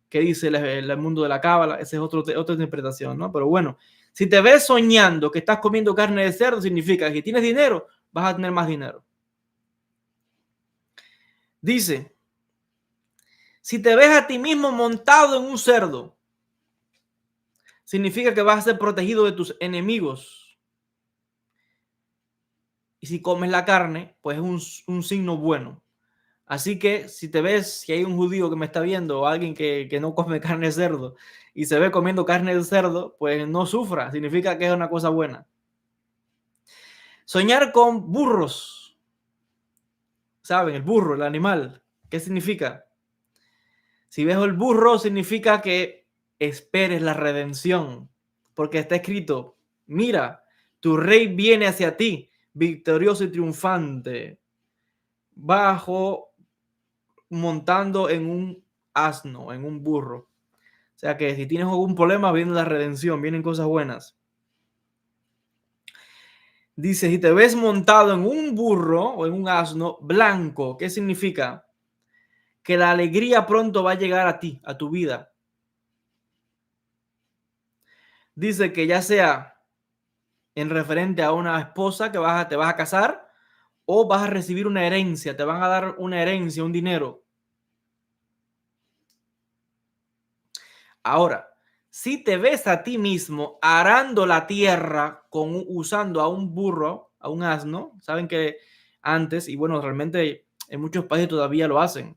¿Qué dice el mundo de la cábala? Esa es otra interpretación, ¿no? Pero bueno, si te ves soñando que estás comiendo carne de cerdo, significa que si tienes dinero, vas a tener más dinero. Dice, si te ves a ti mismo montado en un cerdo, significa que vas a ser protegido de tus enemigos. Y si comes la carne, pues es un signo bueno. Así que si te ves, si hay un judío que me está viendo o alguien que no come carne de cerdo y se ve comiendo carne de cerdo, pues no sufra, significa que es una cosa buena. Soñar con burros. ¿Saben? El burro, el animal. ¿Qué significa? Si ves el burro, significa que esperes la redención. Porque está escrito, mira, tu rey viene hacia ti, victorioso y triunfante, montando en un asno, en un burro. O sea que si tienes algún problema, viene la redención, vienen cosas buenas. Dice, si te ves montado en un burro o en un asno blanco, ¿qué significa? Que la alegría pronto va a llegar a ti, a tu vida. Dice que ya sea en referente a una esposa que te vas a casar o vas a recibir una herencia, te van a dar una herencia, un dinero. Ahora, si te ves a ti mismo arando la tierra usando a un burro, a un asno, saben que antes, y bueno, realmente en muchos países todavía lo hacen.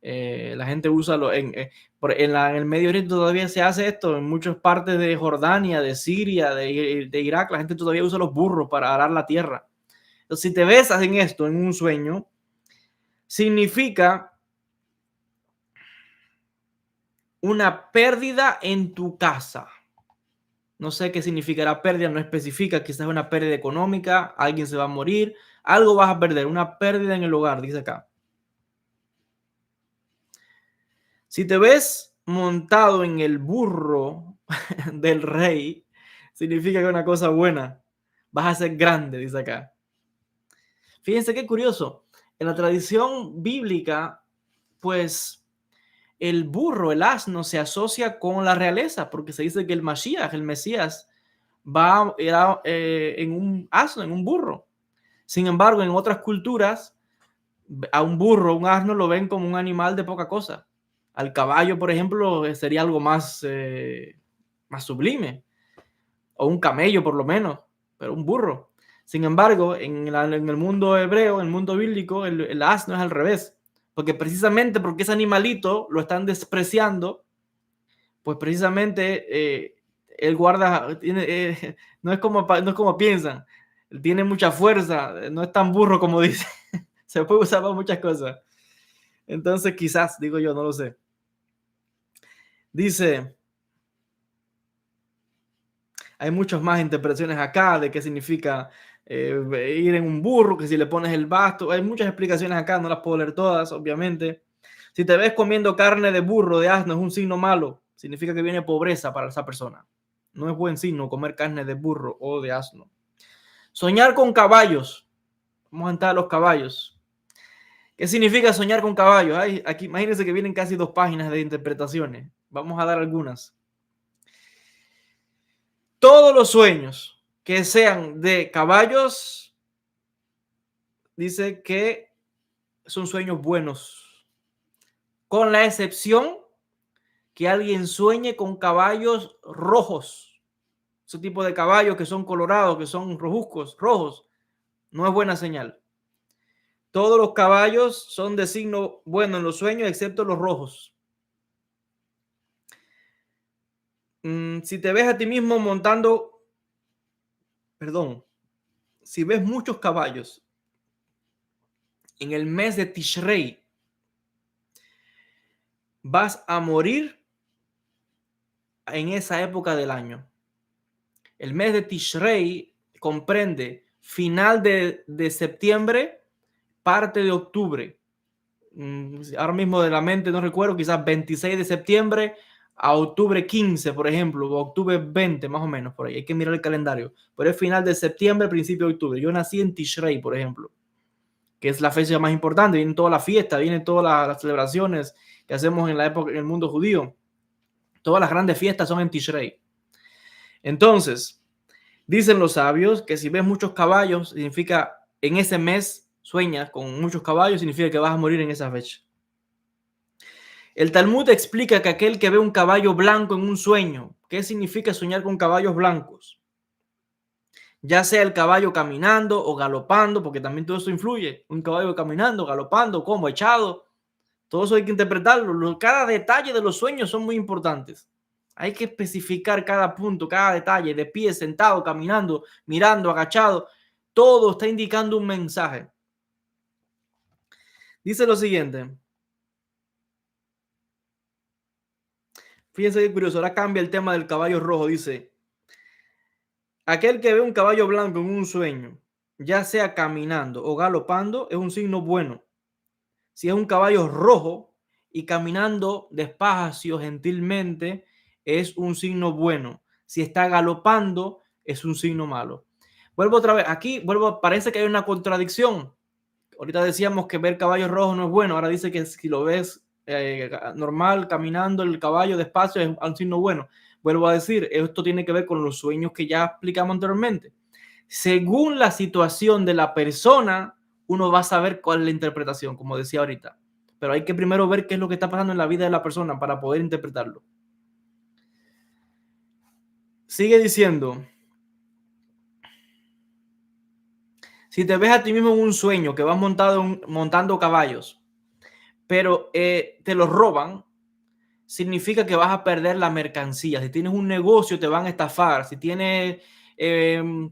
La gente usa en el Medio Oriente todavía se hace esto, en muchas partes de Jordania, de Siria, de Irak, la gente todavía usa los burros para arar la tierra. Entonces, si te ves en esto, en un sueño, significa una pérdida en tu casa. No sé qué significará pérdida, no especifica, quizás una pérdida económica, alguien se va a morir, algo vas a perder, una pérdida en el hogar, dice acá. Si te ves montado en el burro del rey, significa que es una cosa buena. Vas a ser grande, dice acá. Fíjense qué curioso. En la tradición bíblica, pues el burro, el asno, se asocia con la realeza, porque se dice que el Mashiach, el Mesías, va en un asno, en un burro. Sin embargo, en otras culturas, a un burro, un asno, lo ven como un animal de poca cosa. Al caballo, por ejemplo, sería algo más sublime, o un camello por lo menos, pero un burro. Sin embargo, en el mundo hebreo, en el mundo bíblico, el asno es al revés, porque precisamente porque ese animalito lo están despreciando, pues precisamente él guarda, no es como piensan, tiene mucha fuerza, no es tan burro como dice, se puede usar para muchas cosas. Entonces quizás, digo yo, no lo sé. Dice, hay muchas más interpretaciones acá de qué significa ir en un burro, que si le pones el basto, hay muchas explicaciones acá, no las puedo leer todas, obviamente. Si te ves comiendo carne de burro, de asno, es un signo malo, significa que viene pobreza para esa persona. No es buen signo comer carne de burro o de asno. Soñar con caballos. Vamos a entrar a los caballos. ¿Qué significa soñar con caballos? Aquí imagínense que vienen casi 2 páginas de interpretaciones. Vamos a dar algunas. Todos los sueños que sean de caballos, dice que son sueños buenos, con la excepción que alguien sueñe con caballos rojos. Ese tipo de caballos que son colorados, que son rojos, no es buena señal. Todos los caballos son de signo bueno en los sueños, excepto los rojos. Si te ves a ti mismo si ves muchos caballos en el mes de Tishrei, vas a morir en esa época del año. El mes de Tishrei comprende final de septiembre, parte de octubre. Ahora mismo de la mente no recuerdo, quizás 26 de septiembre a octubre 15, por ejemplo, o octubre 20, más o menos, por ahí. Hay que mirar el calendario. Pero es final de septiembre, principio de octubre. Yo nací en Tishrei, por ejemplo, que es la fecha más importante. Vienen todas las fiestas, vienen todas las celebraciones que hacemos en la época en el mundo judío. Todas las grandes fiestas son en Tishrei. Entonces, dicen los sabios que si ves muchos caballos, significa en ese mes sueñas con muchos caballos, significa que vas a morir en esa fecha. El Talmud explica que aquel que ve un caballo blanco en un sueño, ¿qué significa soñar con caballos blancos? Ya sea el caballo caminando o galopando, porque también todo eso influye. Un caballo caminando, galopando, como echado. Todo eso hay que interpretarlo. Cada detalle de los sueños son muy importantes. Hay que especificar cada punto, cada detalle, de pie, sentado, caminando, mirando, agachado. Todo está indicando un mensaje. Dice lo siguiente. Fíjense qué curioso. Ahora cambia el tema del caballo rojo. Dice, aquel que ve un caballo blanco en un sueño, ya sea caminando o galopando, es un signo bueno. Si es un caballo rojo y caminando despacio, gentilmente, es un signo bueno. Si está galopando, es un signo malo. Vuelvo otra vez. Aquí parece que hay una contradicción. Ahorita decíamos que ver caballos rojos no es bueno. Ahora dice que si lo ves normal, caminando el caballo despacio, es un signo bueno. Vuelvo a decir, esto tiene que ver con los sueños que ya explicamos anteriormente. Según la situación de la persona, uno va a saber cuál es la interpretación, como decía ahorita. Pero hay que primero ver qué es lo que está pasando en la vida de la persona para poder interpretarlo. Sigue diciendo, si te ves a ti mismo en un sueño que vas montando caballos, pero te los roban, significa que vas a perder la mercancía. Si tienes un negocio, te van a estafar. Si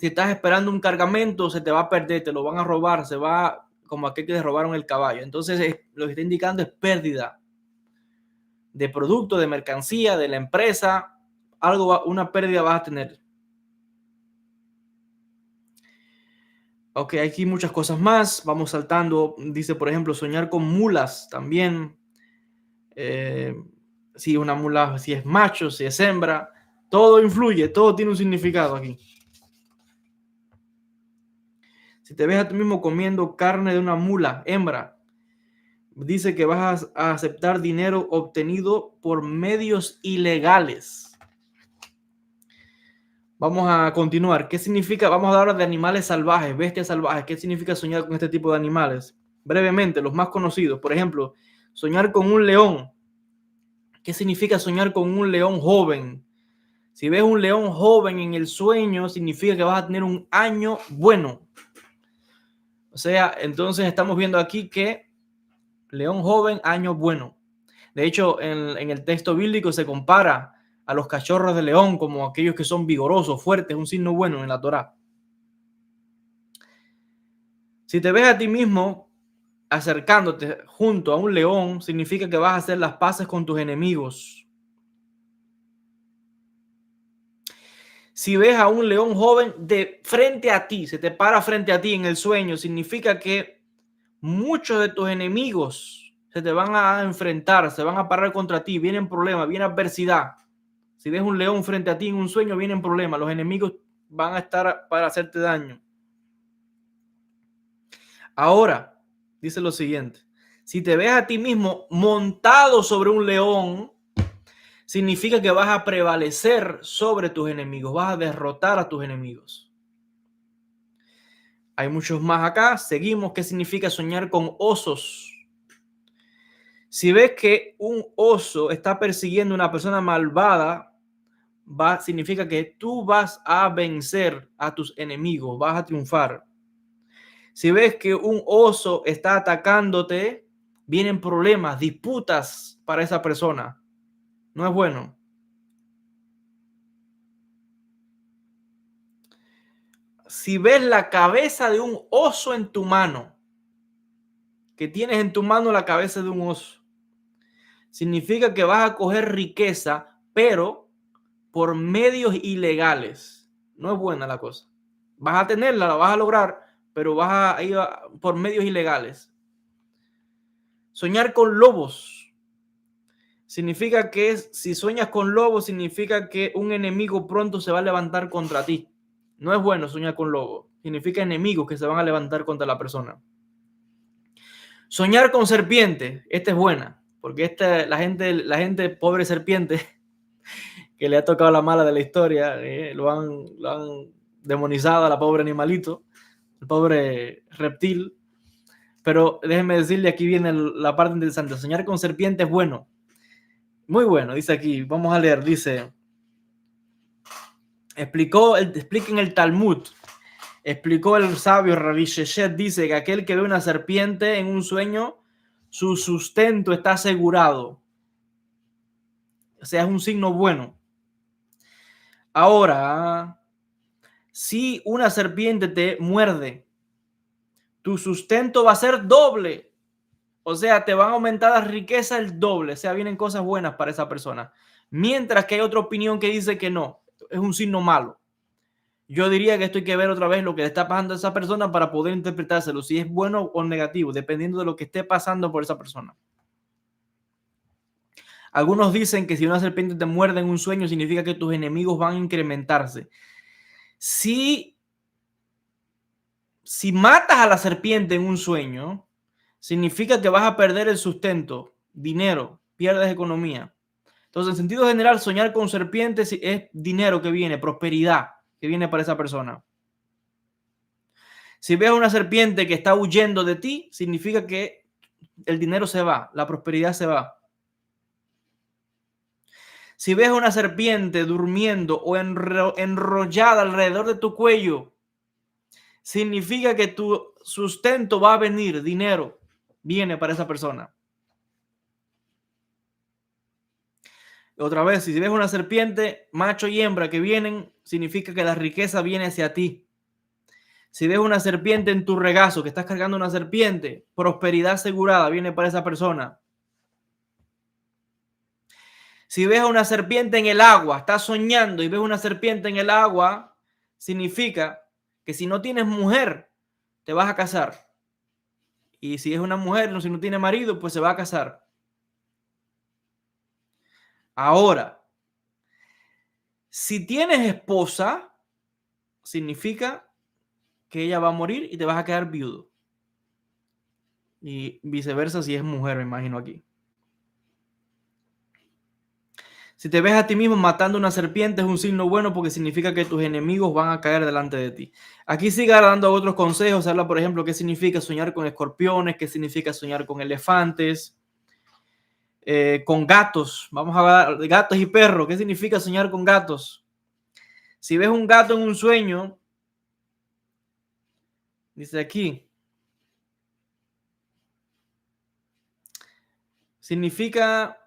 estás esperando un cargamento, se te va a perder, te lo van a robar, se va como aquel que le robaron el caballo. Entonces, lo que está indicando es pérdida de producto, de mercancía, de la empresa. Una pérdida vas a tener. Ok, aquí muchas cosas más. Vamos saltando. Dice, por ejemplo, soñar con mulas también. Si una mula, si es macho, si es hembra. Todo influye, todo tiene un significado aquí. Si te ves a ti mismo comiendo carne de una mula hembra, Dice que vas a aceptar dinero obtenido por medios ilegales. Vamos a continuar. ¿Qué significa? Vamos a hablar de animales salvajes, bestias salvajes. ¿Qué significa soñar con este tipo de animales? Brevemente, los más conocidos. Por ejemplo, soñar con un león. ¿Qué significa soñar con un león joven? Si ves un león joven en el sueño, significa que vas a tener un año bueno. O sea, entonces estamos viendo aquí que león joven, año bueno. De hecho, en el texto bíblico se compara a los cachorros de león como aquellos que son vigorosos, fuertes, un signo bueno en la Torá. Si te ves a ti mismo acercándote junto a un león, significa que vas a hacer las paces con tus enemigos. Si ves a un león joven de frente a ti, se te para frente a ti en el sueño, significa que muchos de tus enemigos se te van a enfrentar, se van a parar contra ti, vienen problemas, viene adversidad. Si ves un león frente a ti en un sueño, vienen problemas, los enemigos van a estar para hacerte daño. Ahora, dice lo siguiente, si te ves a ti mismo montado sobre un león, significa que vas a prevalecer sobre tus enemigos, vas a derrotar a tus enemigos. Hay muchos más acá. Seguimos. ¿Qué significa soñar con osos? Si ves que un oso está persiguiendo a una persona malvada, significa que tú vas a vencer a tus enemigos, vas a triunfar. Si ves que un oso está atacándote, vienen problemas, disputas para esa persona. No es bueno. Si ves la cabeza de un oso en tu mano, que tienes en tu mano la cabeza de un oso, significa que vas a coger riqueza, pero por medios ilegales. No es buena la cosa. Vas a tenerla, la vas a lograr, pero vas a ir por medios ilegales. Soñar con lobos significa que si sueñas con lobos, significa que un enemigo pronto se va a levantar contra ti. No es bueno soñar con lobos. Significa enemigos que se van a levantar contra la persona. Soñar con serpiente, esta es buena, porque la gente pobre serpiente que le ha tocado la mala de la historia, lo han demonizado a la pobre animalito, el pobre reptil. Pero déjenme decirle, aquí viene la parte interesante. Soñar con serpiente es bueno, muy bueno. Dice aquí, vamos a leer, dice, explica en el Talmud, explicó el sabio Rabbi Sheshet, dice que aquel que ve una serpiente en un sueño, su sustento está asegurado. O sea, es un signo bueno. Ahora, si una serpiente te muerde, tu sustento va a ser doble. O sea, te van a aumentar la riqueza el doble. O sea, vienen cosas buenas para esa persona. Mientras que hay otra opinión que dice que no, es un signo malo. Yo diría que esto hay que ver otra vez lo que le está pasando a esa persona para poder interpretárselo, si es bueno o negativo, dependiendo de lo que esté pasando por esa persona. Algunos dicen que si una serpiente te muerde en un sueño, significa que tus enemigos van a incrementarse. Si matas a la serpiente en un sueño, significa que vas a perder el sustento, dinero, pierdes economía. Entonces, en sentido general, soñar con serpientes es dinero que viene, prosperidad que viene para esa persona. Si ves una serpiente que está huyendo de ti, significa que el dinero se va, la prosperidad se va. Si ves una serpiente durmiendo o enrollada alrededor de tu cuello, significa que tu sustento va a venir, dinero viene para esa persona. Otra vez, si ves una serpiente, macho y hembra que vienen, significa que la riqueza viene hacia ti. Si ves una serpiente en tu regazo, que estás cargando una serpiente, prosperidad asegurada viene para esa persona. Si ves una serpiente en el agua, estás soñando y ves una serpiente en el agua, significa que si no tienes mujer, te vas a casar. Y si es una mujer, si no tiene marido, pues se va a casar. Ahora, si tienes esposa, significa que ella va a morir y te vas a quedar viudo. Y viceversa si es mujer, me imagino aquí. Si te ves a ti mismo matando una serpiente es un signo bueno porque significa que tus enemigos van a caer delante de ti. Aquí sigue dando otros consejos. Habla, por ejemplo, qué significa soñar con escorpiones, qué significa soñar con elefantes, con gatos. Vamos a hablar de gatos y perros. ¿Qué significa soñar con gatos? Si ves un gato en un sueño, dice aquí, significa,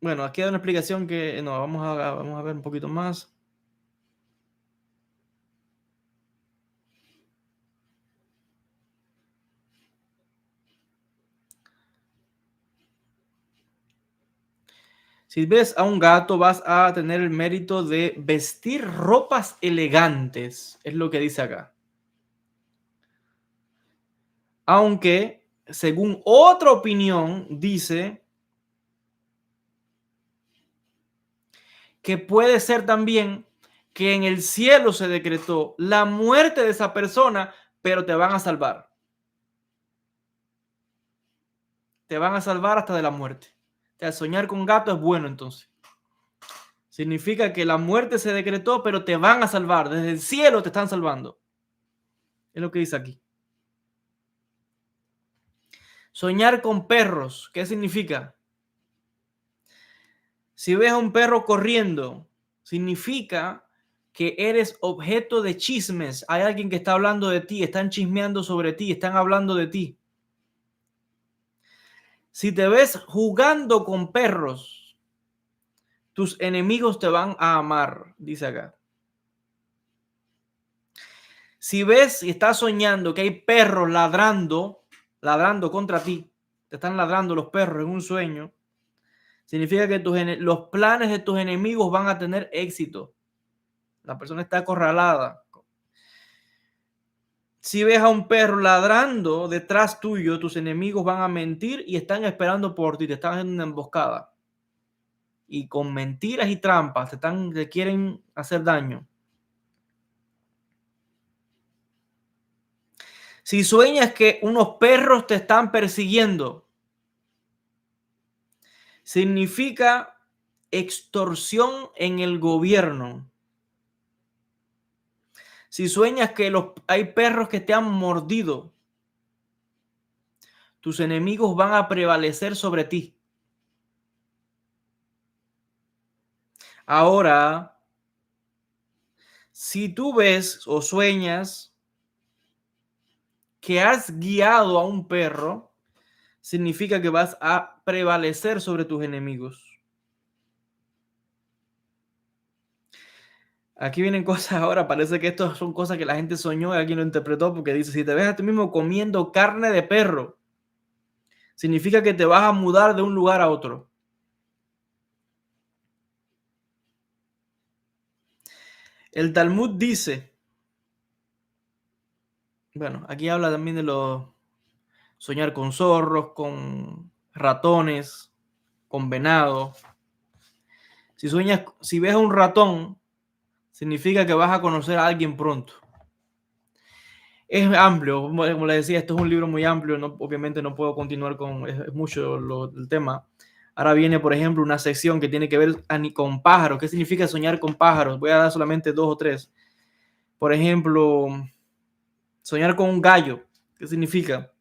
bueno, aquí hay una explicación que, no, vamos a ver un poquito más. Si ves a un gato, vas a tener el mérito de vestir ropas elegantes, es lo que dice acá. Aunque, según otra opinión, dice que puede ser también que en el cielo se decretó la muerte de esa persona, pero te van a salvar. Te van a salvar hasta de la muerte. O sea, soñar con gato es bueno entonces. Significa que la muerte se decretó, pero te van a salvar. Desde el cielo te están salvando. Es lo que dice aquí. Soñar con perros, ¿qué significa? Si ves a un perro corriendo, significa que eres objeto de chismes. Hay alguien que está hablando de ti, están chismeando sobre ti, están hablando de ti. Si te ves jugando con perros, tus enemigos te van a amar, dice acá. Si ves y estás soñando que hay perros ladrando contra ti, te están ladrando los perros en un sueño, significa que los planes de tus enemigos van a tener éxito. La persona está acorralada. Si ves a un perro ladrando detrás tuyo, tus enemigos van a mentir y están esperando por ti, te están haciendo una emboscada. Y con mentiras y trampas te quieren hacer daño. Si sueñas que unos perros te están persiguiendo, significa extorsión en el gobierno. Si sueñas que hay perros que te han mordido, tus enemigos van a prevalecer sobre ti. Ahora, si tú ves o sueñas que has guiado a un perro, significa que vas a prevalecer sobre tus enemigos. Aquí vienen cosas ahora, parece que estas son cosas que la gente soñó y alguien lo interpretó porque dice, si te ves a ti mismo comiendo carne de perro, significa que te vas a mudar de un lugar a otro. El Talmud dice, bueno, aquí habla también de soñar con zorros, con ratones, con venado. Si ves a un ratón, significa que vas a conocer a alguien pronto. Es amplio, como les decía, esto es un libro muy amplio, obviamente no puedo continuar es mucho el tema. Ahora viene, por ejemplo, una sección que tiene que ver con pájaros. ¿Qué significa soñar con pájaros? Voy a dar solamente 2 o 3. Por ejemplo, soñar con un gallo. ¿Qué significa?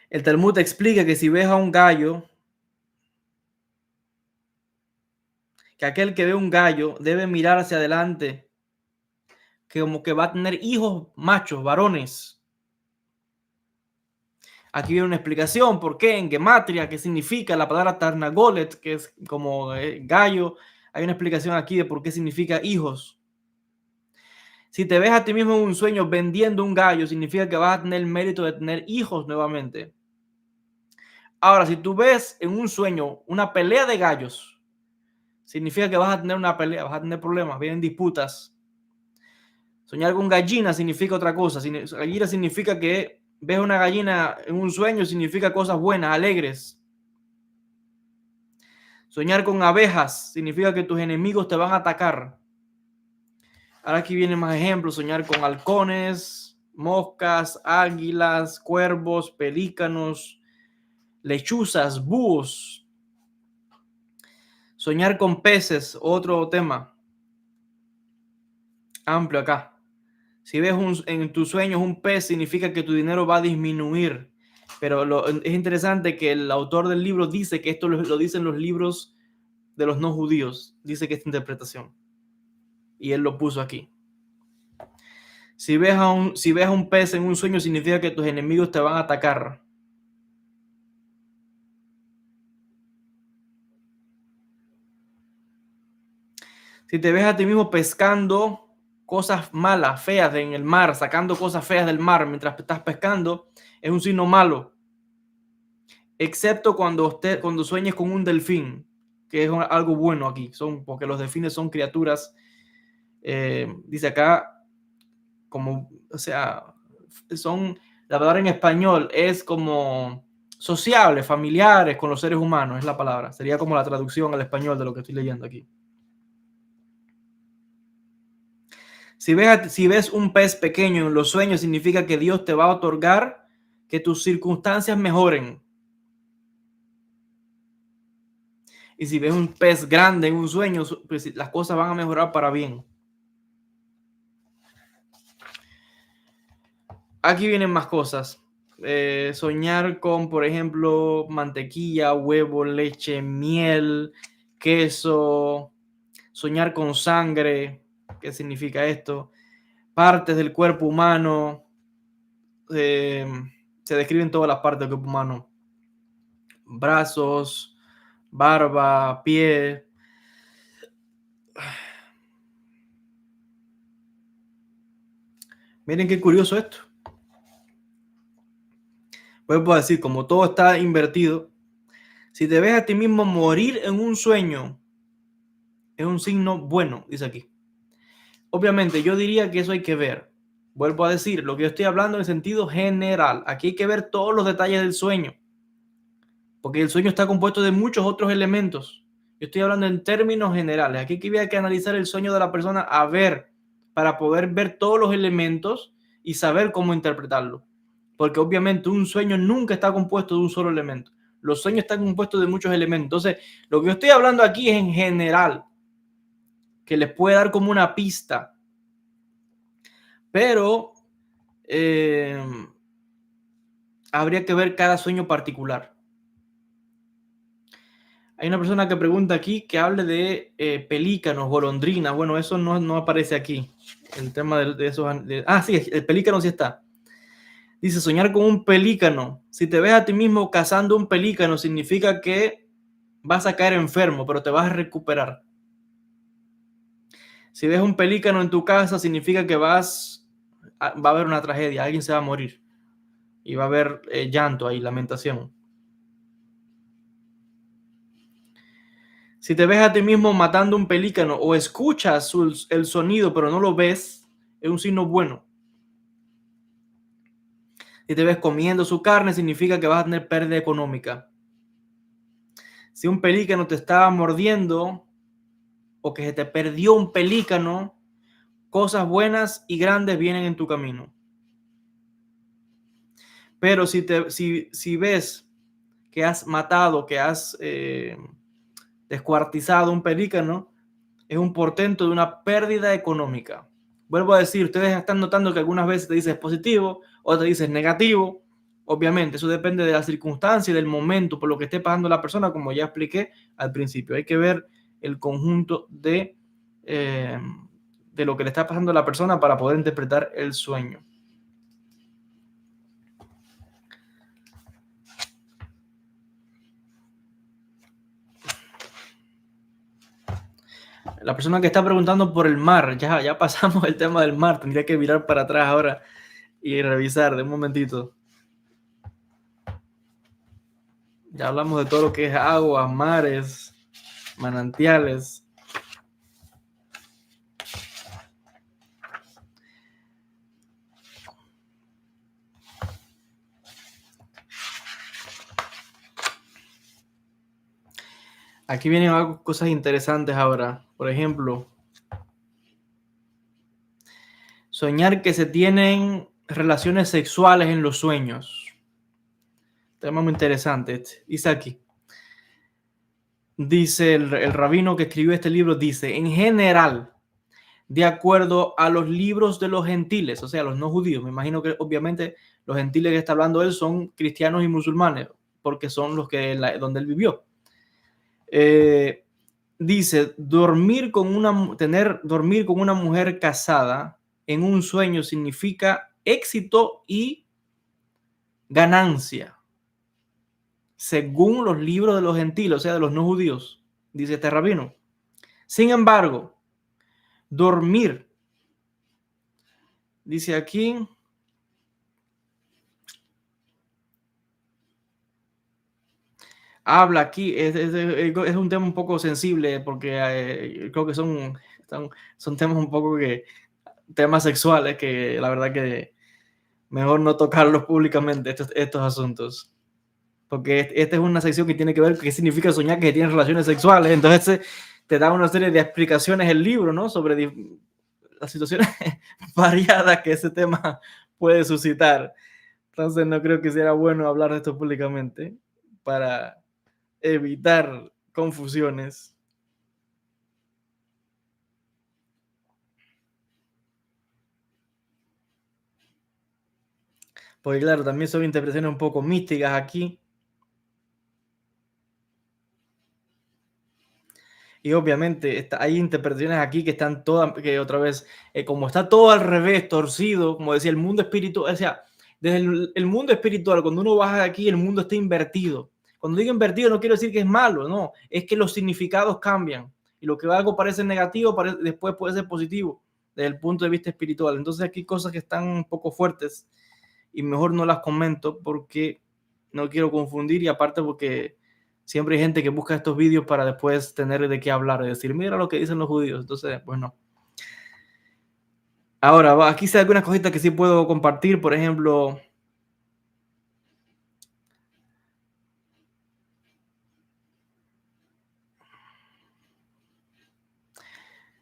El Talmud explica que si ves a un gallo, que aquel que ve un gallo debe mirar hacia adelante, que como que va a tener hijos machos, varones. Aquí viene una explicación por qué en gematria, qué significa la palabra tarnagolet, que es como gallo. Hay una explicación aquí de por qué significa hijos. Si te ves a ti mismo en un sueño vendiendo un gallo, significa que vas a tener el mérito de tener hijos nuevamente. Ahora, si tú ves en un sueño una pelea de gallos, significa que vas a tener una pelea, vas a tener problemas, vienen disputas. Soñar con gallina significa otra cosa. Gallina significa que ves una gallina en un sueño, significa cosas buenas, alegres. Soñar con abejas significa que tus enemigos te van a atacar. Ahora aquí vienen más ejemplos. Soñar con halcones, moscas, águilas, cuervos, pelícanos, lechuzas, búhos. Soñar con peces, otro tema amplio acá. Si ves en tus sueños un pez, significa que tu dinero va a disminuir. Pero es interesante que el autor del libro dice que esto lo dicen los libros de los no judíos. Dice que esta interpretación. Y él lo puso aquí. Si ves a un pez en un sueño, significa que tus enemigos te van a atacar. Si te ves a ti mismo pescando cosas malas, feas en el mar, sacando cosas feas del mar mientras estás pescando, es un signo malo. Excepto cuando sueñes con un delfín, que es algo bueno aquí, porque los delfines son criaturas, dice acá, o sea, la palabra en español es como sociables, familiares con los seres humanos, es la palabra, sería como la traducción al español de lo que estoy leyendo aquí. Si ves un pez pequeño en los sueños, significa que Dios te va a otorgar que tus circunstancias mejoren. Y si ves un pez grande en un sueño, pues las cosas van a mejorar para bien. Aquí vienen más cosas. Soñar con, por ejemplo, mantequilla, huevo, leche, miel, queso. Soñar con sangre. ¿Qué significa esto? Partes del cuerpo humano. Se describen todas las partes del cuerpo humano. Brazos, barba, pie. Miren qué curioso esto. Vuelvo a decir, como todo está invertido, si te ves a ti mismo morir en un sueño, es un signo bueno, dice aquí. Obviamente, yo diría que eso hay que ver. Vuelvo a decir, lo que yo estoy hablando en sentido general. Aquí hay que ver todos los detalles del sueño, porque el sueño está compuesto de muchos otros elementos. Yo estoy hablando en términos generales. Aquí hay que analizar el sueño de la persona a ver, para poder ver todos los elementos y saber cómo interpretarlo. Porque obviamente un sueño nunca está compuesto de un solo elemento. Los sueños están compuestos de muchos elementos. Entonces, lo que yo estoy hablando aquí es en general, que les puede dar como una pista. Pero habría que ver cada sueño particular. Hay una persona que pregunta aquí que hable de pelícanos, golondrinas. Bueno, eso no aparece aquí. El tema de esos. Sí, el pelícano sí está. Dice, soñar con un pelícano. Si te ves a ti mismo cazando un pelícano, significa que vas a caer enfermo, pero te vas a recuperar. Si ves un pelícano en tu casa, significa que va a haber una tragedia, alguien se va a morir. Y va a haber llanto ahí, lamentación. Si te ves a ti mismo matando un pelícano o escuchas el sonido pero no lo ves, es un signo bueno. Si te ves comiendo su carne, significa que vas a tener pérdida económica. Si un pelícano te está mordiendo o que se te perdió un pelícano, cosas buenas y grandes vienen en tu camino. Pero si ves que has matado, que has descuartizado un pelícano, es un portento de una pérdida económica. Vuelvo a decir, ustedes están notando que algunas veces te dices positivo, otras dices negativo. Obviamente, eso depende de la circunstancia y del momento por lo que esté pasando la persona, como ya expliqué al principio. Hay que ver el conjunto de lo que le está pasando a la persona para poder interpretar el sueño. La persona que está preguntando por el mar, ya pasamos el tema del mar, tendría que mirar para atrás ahora y revisar de un momentito. Ya hablamos de todo lo que es agua, mares, manantiales. Aquí vienen cosas interesantes ahora. Por ejemplo, soñar que se tienen relaciones sexuales en los sueños. Tema muy interesante. Dice aquí. Dice el rabino que escribió este libro, dice, en general, de acuerdo a los libros de los gentiles, o sea, los no judíos, me imagino que obviamente los gentiles que está hablando él son cristianos y musulmanes, porque son los que donde él vivió. Dice, dormir con una mujer casada en un sueño significa éxito y ganancia, según los libros de los gentiles, o sea, de los no judíos, dice este rabino. Sin embargo, dormir, dice aquí, habla aquí, es un tema un poco sensible porque creo que son temas un poco temas sexuales que la verdad que mejor no tocarlos públicamente, estos asuntos. Porque esta es una sección que tiene que ver con qué significa soñar que tienes relaciones sexuales. Entonces te da una serie de explicaciones el libro, ¿no? Sobre las situaciones variadas que ese tema puede suscitar. Entonces no creo que sea bueno hablar de esto públicamente para evitar confusiones. Porque claro, también son interpretaciones un poco místicas aquí. Y obviamente hay interpretaciones aquí que están todas, que otra vez, como está todo al revés, torcido, como decía, el mundo espiritual, o sea, desde el mundo espiritual, cuando uno baja de aquí, el mundo está invertido. Cuando digo invertido no quiero decir que es malo, no, es que los significados cambian. Y lo que algo parece negativo, después puede ser positivo, desde el punto de vista espiritual. Entonces aquí hay cosas que están un poco fuertes y mejor no las comento porque no quiero confundir y aparte porque siempre hay gente que busca estos vídeos para después tener de qué hablar y decir, mira lo que dicen los judíos. Entonces, pues no. Ahora, aquí hay algunas cositas que sí puedo compartir. Por ejemplo,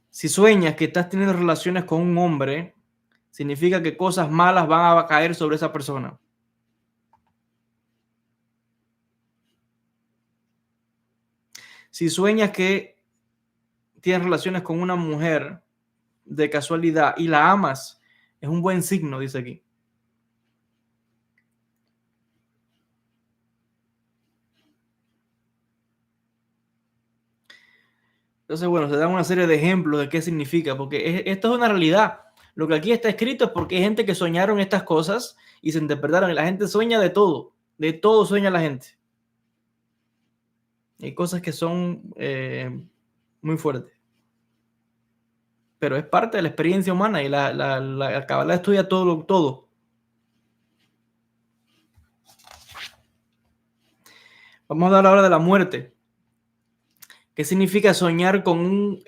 si sueñas que estás teniendo relaciones con un hombre, significa que cosas malas van a caer sobre esa persona. Si sueñas que tienes relaciones con una mujer de casualidad y la amas, es un buen signo, dice aquí. Entonces, bueno, se dan una serie de ejemplos de qué significa, porque esto es una realidad. Lo que aquí está escrito es porque hay gente que soñaron estas cosas y se interpretaron. Y la gente sueña de todo sueña la gente. Hay cosas que son muy fuertes. Pero es parte de la experiencia humana y la Kabbalah estudia todo. Vamos a hablar ahora de la muerte. ¿Qué significa soñar con un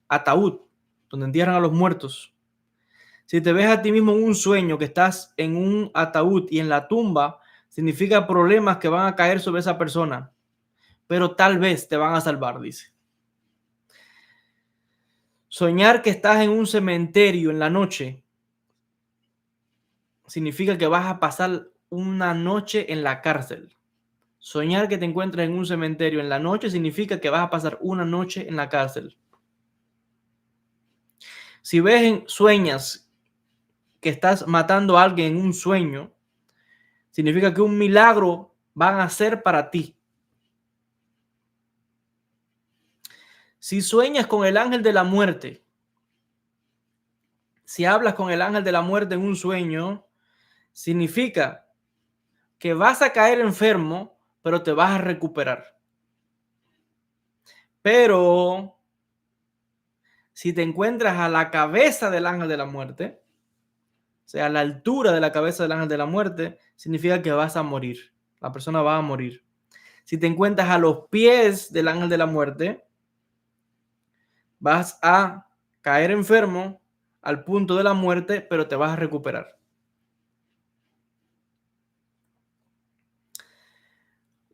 ataúd donde entierran a los muertos? Si te ves a ti mismo en un sueño que estás en un ataúd y en la tumba, significa problemas que van a caer sobre esa persona, pero tal vez te van a salvar, dice. Soñar que estás en un cementerio en la noche significa que vas a pasar una noche en la cárcel. Soñar que te encuentras en un cementerio en la noche significa que vas a pasar una noche en la cárcel. Si sueñas que estás matando a alguien en un sueño, significa que un milagro van a ser para ti. Si sueñas con el ángel de la muerte, si hablas con el ángel de la muerte en un sueño, significa que vas a caer enfermo, pero te vas a recuperar. Pero si te encuentras a la cabeza del ángel de la muerte, o sea, a la altura de la cabeza del ángel de la muerte, significa que vas a morir. La persona va a morir. Si te encuentras a los pies del ángel de la muerte, vas a caer enfermo al punto de la muerte, pero te vas a recuperar.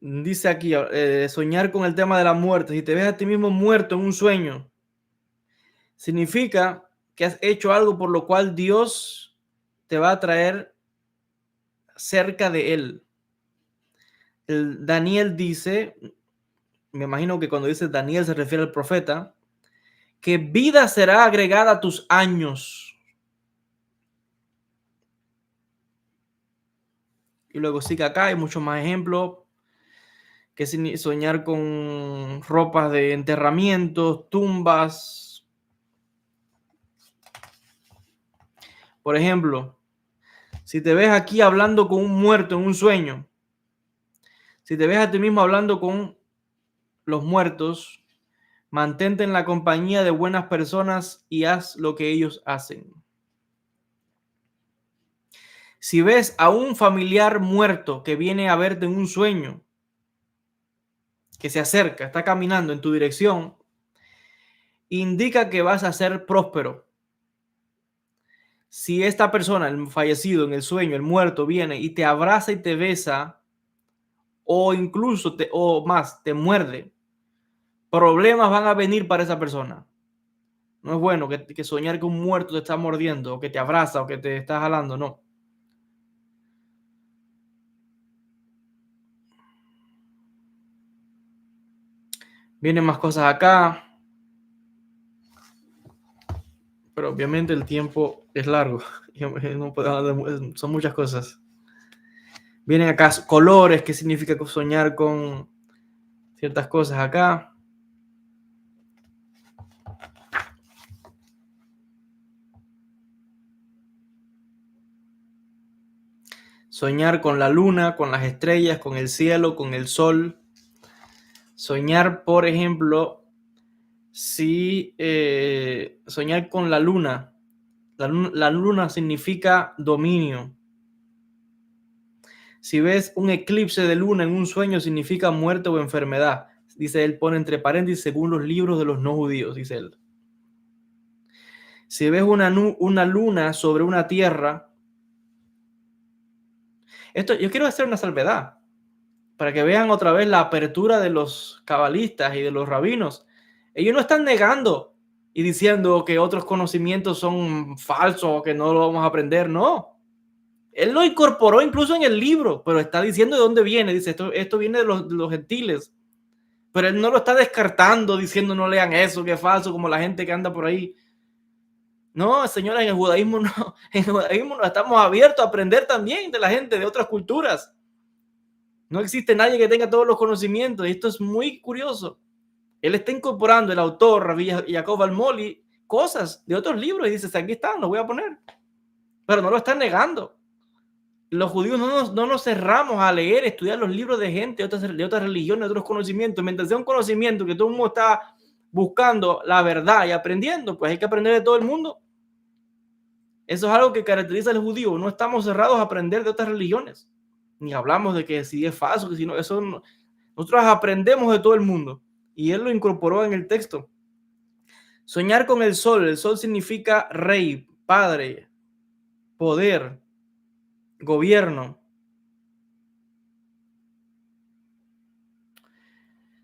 Dice aquí, soñar con el tema de la muerte. Si te ves a ti mismo muerto en un sueño, significa que has hecho algo por lo cual Dios te va a traer cerca de él. Daniel dice, me imagino que cuando dice Daniel se refiere al profeta, que vida será agregada a tus años. Y luego sí que acá hay muchos más ejemplos, que soñar con ropas de enterramientos, tumbas. Por ejemplo, si te ves aquí hablando con un muerto en un sueño, si te ves a ti mismo hablando con los muertos, mantente en la compañía de buenas personas y haz lo que ellos hacen. Si ves a un familiar muerto que viene a verte en un sueño, que se acerca, está caminando en tu dirección, indica que vas a ser próspero. Si esta persona, el fallecido en el sueño, el muerto, viene y te abraza y te besa, o incluso te muerde, problemas van a venir para esa persona. No es bueno que soñar que un muerto te está mordiendo, o que te abraza, o que te está jalando, no. Vienen más cosas acá, pero obviamente el tiempo es largo. No puedo, son muchas cosas. Vienen acá colores, qué significa soñar con ciertas cosas acá. Soñar con la luna, con las estrellas, con el cielo, con el sol. Soñar, por ejemplo, si soñar con la luna. La luna significa dominio. Si ves un eclipse de luna en un sueño, significa muerte o enfermedad. Dice él, pone entre paréntesis, según los libros de los no judíos, dice él. Si ves una luna sobre una tierra, yo quiero hacer una salvedad para que vean otra vez la apertura de los cabalistas y de los rabinos. Ellos no están negando y diciendo que otros conocimientos son falsos o que no lo vamos a aprender, no. Él lo incorporó incluso en el libro, pero está diciendo de dónde viene. Dice, esto viene de los gentiles. Pero él no lo está descartando diciendo no lean eso, que es falso, como la gente que anda por ahí. No, señora, en el judaísmo no. En el judaísmo no estamos abiertos a aprender también de la gente de otras culturas. No existe nadie que tenga todos los conocimientos. Y esto es muy curioso. Él está incorporando, el autor, Rabbi Yaakov Almoli, cosas de otros libros y dice, aquí están, los voy a poner. Pero no lo están negando. Los judíos no nos cerramos a leer, estudiar los libros de gente de otras religiones, de otros conocimientos. Mientras sea un conocimiento que todo el mundo está buscando la verdad y aprendiendo, pues hay que aprender de todo el mundo. Eso es algo que caracteriza al judío. No estamos cerrados a aprender de otras religiones. Ni hablamos de que si es falso, que si no, eso no. Nosotros aprendemos de todo el mundo. Y él lo incorporó en el texto. Soñar con el sol. El sol significa rey, padre, poder, gobierno.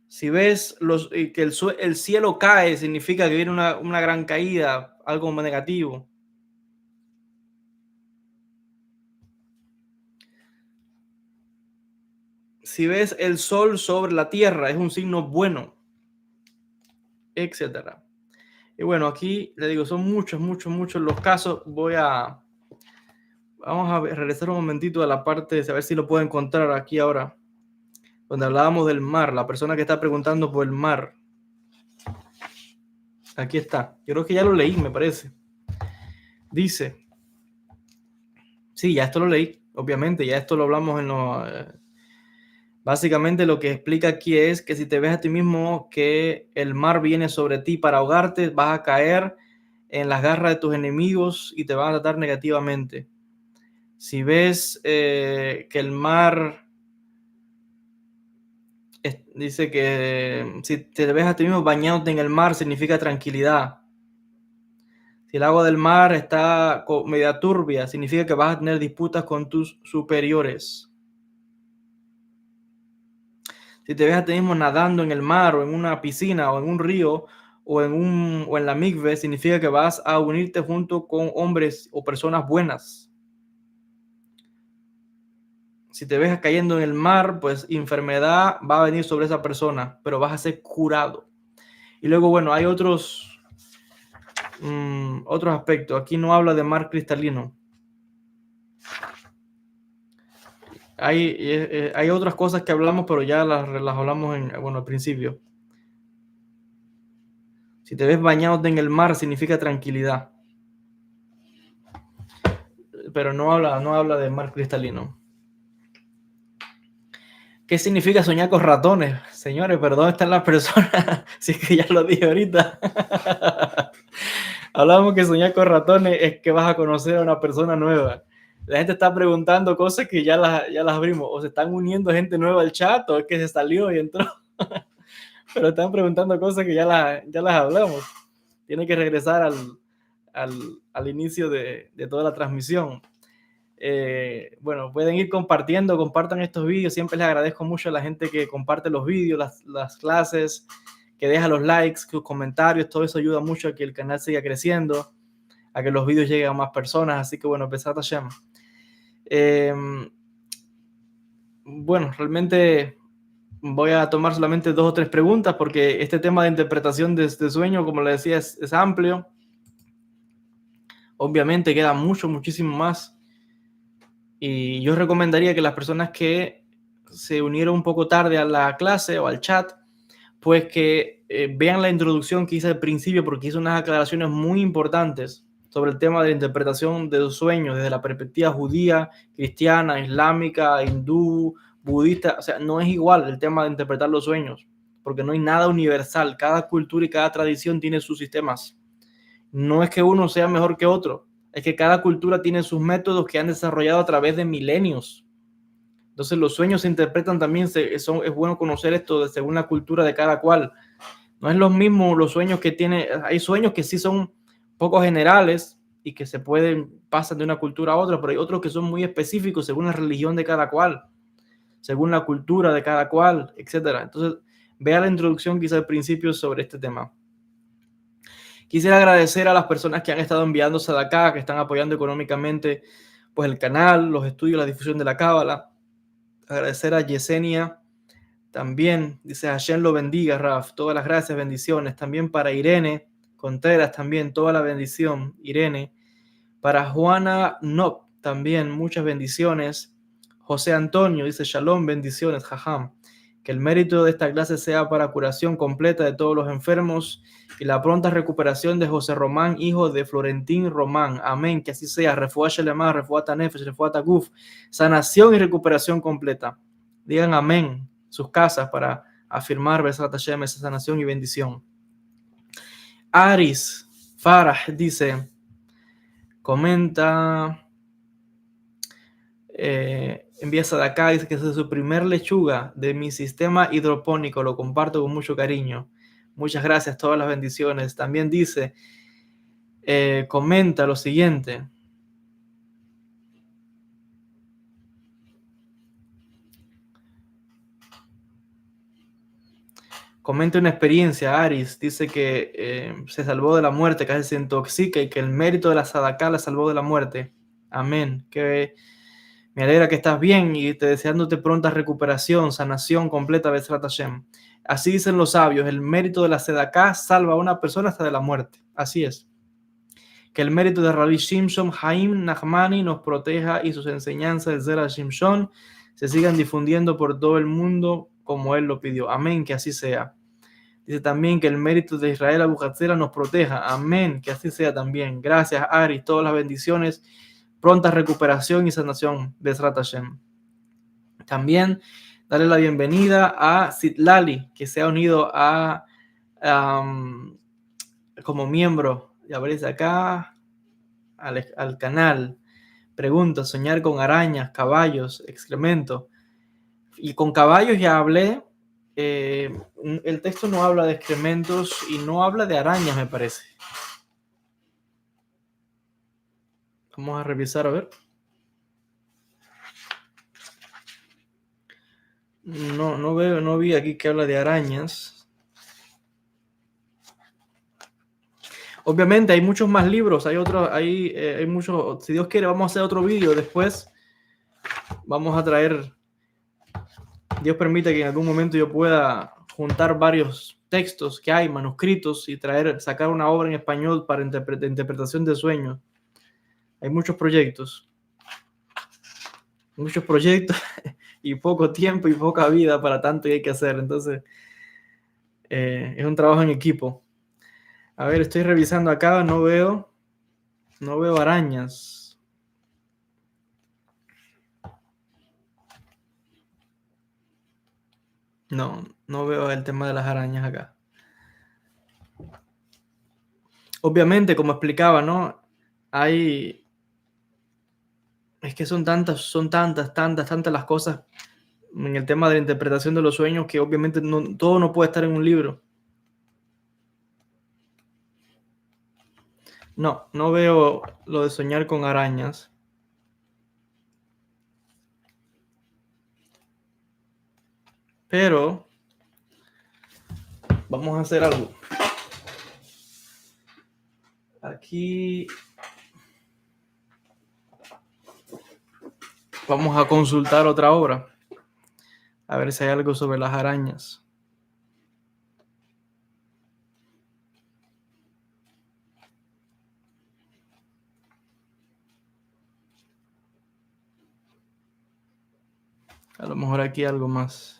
Si ves que el cielo cae, significa que viene una gran caída, algo negativo. Si ves el sol sobre la tierra, es un signo bueno, etcétera. Y bueno, aquí le digo, son muchos los casos. Vamos a regresar un momentito a la parte, a ver si lo puedo encontrar aquí ahora, donde hablábamos del mar, la persona que está preguntando por el mar. Aquí está. Yo creo que ya lo leí, me parece. Dice, sí, ya esto lo leí, obviamente, ya esto lo hablamos en los... Básicamente lo que explica aquí es que si te ves a ti mismo que el mar viene sobre ti para ahogarte, vas a caer en las garras de tus enemigos y te van a tratar negativamente. Si ves que el mar... dice que si te ves a ti mismo bañándote en el mar, significa tranquilidad. Si el agua del mar está media turbia, significa que vas a tener disputas con tus superiores. Si te ves a ti mismo nadando en el mar o en una piscina o en un río o en la mikve, significa que vas a unirte junto con hombres o personas buenas. Si te ves cayendo en el mar, pues enfermedad va a venir sobre esa persona, pero vas a ser curado. Y luego, bueno, hay otros aspectos. Aquí no habla de mar cristalino. Hay otras cosas que hablamos, pero ya las hablamos al principio. Si te ves bañado en el mar, significa tranquilidad. Pero no habla de mar cristalino. ¿Qué significa soñar con ratones? Señores, pero ¿dónde están las personas? Si es que ya lo dije ahorita. Hablamos que soñar con ratones es que vas a conocer a una persona nueva. La gente está preguntando cosas que ya las abrimos. O se están uniendo gente nueva al chat, o es que se salió y entró. Pero están preguntando cosas que ya las hablamos. Tiene que regresar al inicio de toda la transmisión. Bueno, pueden ir compartiendo, compartan estos vídeos. Siempre les agradezco mucho a la gente que comparte los vídeos, las clases, que deja los likes, sus comentarios. Todo eso ayuda mucho a que el canal siga creciendo, a que los vídeos lleguen a más personas. Así que bueno, Besat Hashem. Bueno, realmente voy a tomar solamente 2 o 3 preguntas porque este tema de interpretación de sueño, como les decía, es amplio. Obviamente queda muchísimo más. Y yo recomendaría que las personas que se unieron un poco tarde a la clase o al chat, pues que vean la introducción que hice al principio, porque hice unas aclaraciones muy importantes sobre el tema de la interpretación de los sueños desde la perspectiva judía, cristiana, islámica, hindú, budista. O sea, no es igual el tema de interpretar los sueños, porque no hay nada universal. Cada cultura y cada tradición tiene sus sistemas. No es que uno sea mejor que otro, es que cada cultura tiene sus métodos que han desarrollado a través de milenios. Entonces los sueños se interpretan también, es bueno conocer esto según la cultura de cada cual. No es lo mismo los sueños que tiene, hay sueños que sí son poco generales y que pasan de una cultura a otra, pero hay otros que son muy específicos según la religión de cada cual, según la cultura de cada cual, etc. Entonces, vea la introducción que hice al principio sobre este tema. Quisiera agradecer a las personas que han estado enviándose de acá, que están apoyando económicamente pues, el canal, los estudios, la difusión de la Cábala. Agradecer a Yesenia también, dice Hashem lo bendiga, Raf, todas las gracias, bendiciones. También para Irene Contreras, también toda la bendición, Irene. Para Juana Nop, también muchas bendiciones. José Antonio dice Shalom, bendiciones, jajam. Que el mérito de esta clase sea para curación completa de todos los enfermos y la pronta recuperación de José Román, hijo de Florentín Román. Amén, que así sea. Refuá Shelema, refuá Tanefesh, refuá Taguf. Sanación y recuperación completa. Digan amén sus casas para afirmar Besat Hashem, esa sanación y bendición. Aris Farah dice, comenta, empieza de acá, dice que es su primer lechuga de mi sistema hidropónico, lo comparto con mucho cariño. Muchas gracias, todas las bendiciones. También dice, comenta lo siguiente. Comenta una experiencia, Aris. Dice que se salvó de la muerte, casi se intoxica y que el mérito de la Sadaká la salvó de la muerte. Amén. Que me alegra que estás bien y te deseándote pronta recuperación, sanación completa, Besrat Hashem. Así dicen los sabios, el mérito de la Sadaká salva a una persona hasta de la muerte. Así es. Que el mérito de Rabbi Shimshon Haim Nachmani nos proteja y sus enseñanzas de Zera Shimshon se sigan difundiendo por todo el mundo como él lo pidió. Amén, que así sea. Dice también que el mérito de Israel Abujatzera nos proteja. Amén, que así sea también. Gracias, Ari, todas las bendiciones, pronta recuperación y sanación. Besrat Hashem. También darle la bienvenida a Sitlali, que se ha unido como miembro, ya veréis acá, al canal. Pregunta, soñar con arañas, caballos, excremento. Y con caballos ya hablé. El texto no habla de excrementos y no habla de arañas, me parece. Vamos a revisar, a ver. No vi aquí que habla de arañas. Obviamente hay muchos más libros, hay muchos. Si Dios quiere, vamos a hacer otro vídeo después vamos a traer, Dios permite que en algún momento yo pueda juntar varios textos que hay, manuscritos, y sacar una obra en español para interpretación de sueños. Hay muchos proyectos y poco tiempo y poca vida para tanto que hay que hacer. Entonces, es un trabajo en equipo. A ver, estoy revisando acá, no veo arañas. No veo el tema de las arañas acá. Obviamente, como explicaba, ¿no? Es que son tantas las cosas en el tema de la interpretación de los sueños que obviamente todo no puede estar en un libro. No veo lo de soñar con arañas. Pero vamos a hacer algo. Aquí vamos a consultar otra obra. A ver si hay algo sobre las arañas. A lo mejor aquí algo más.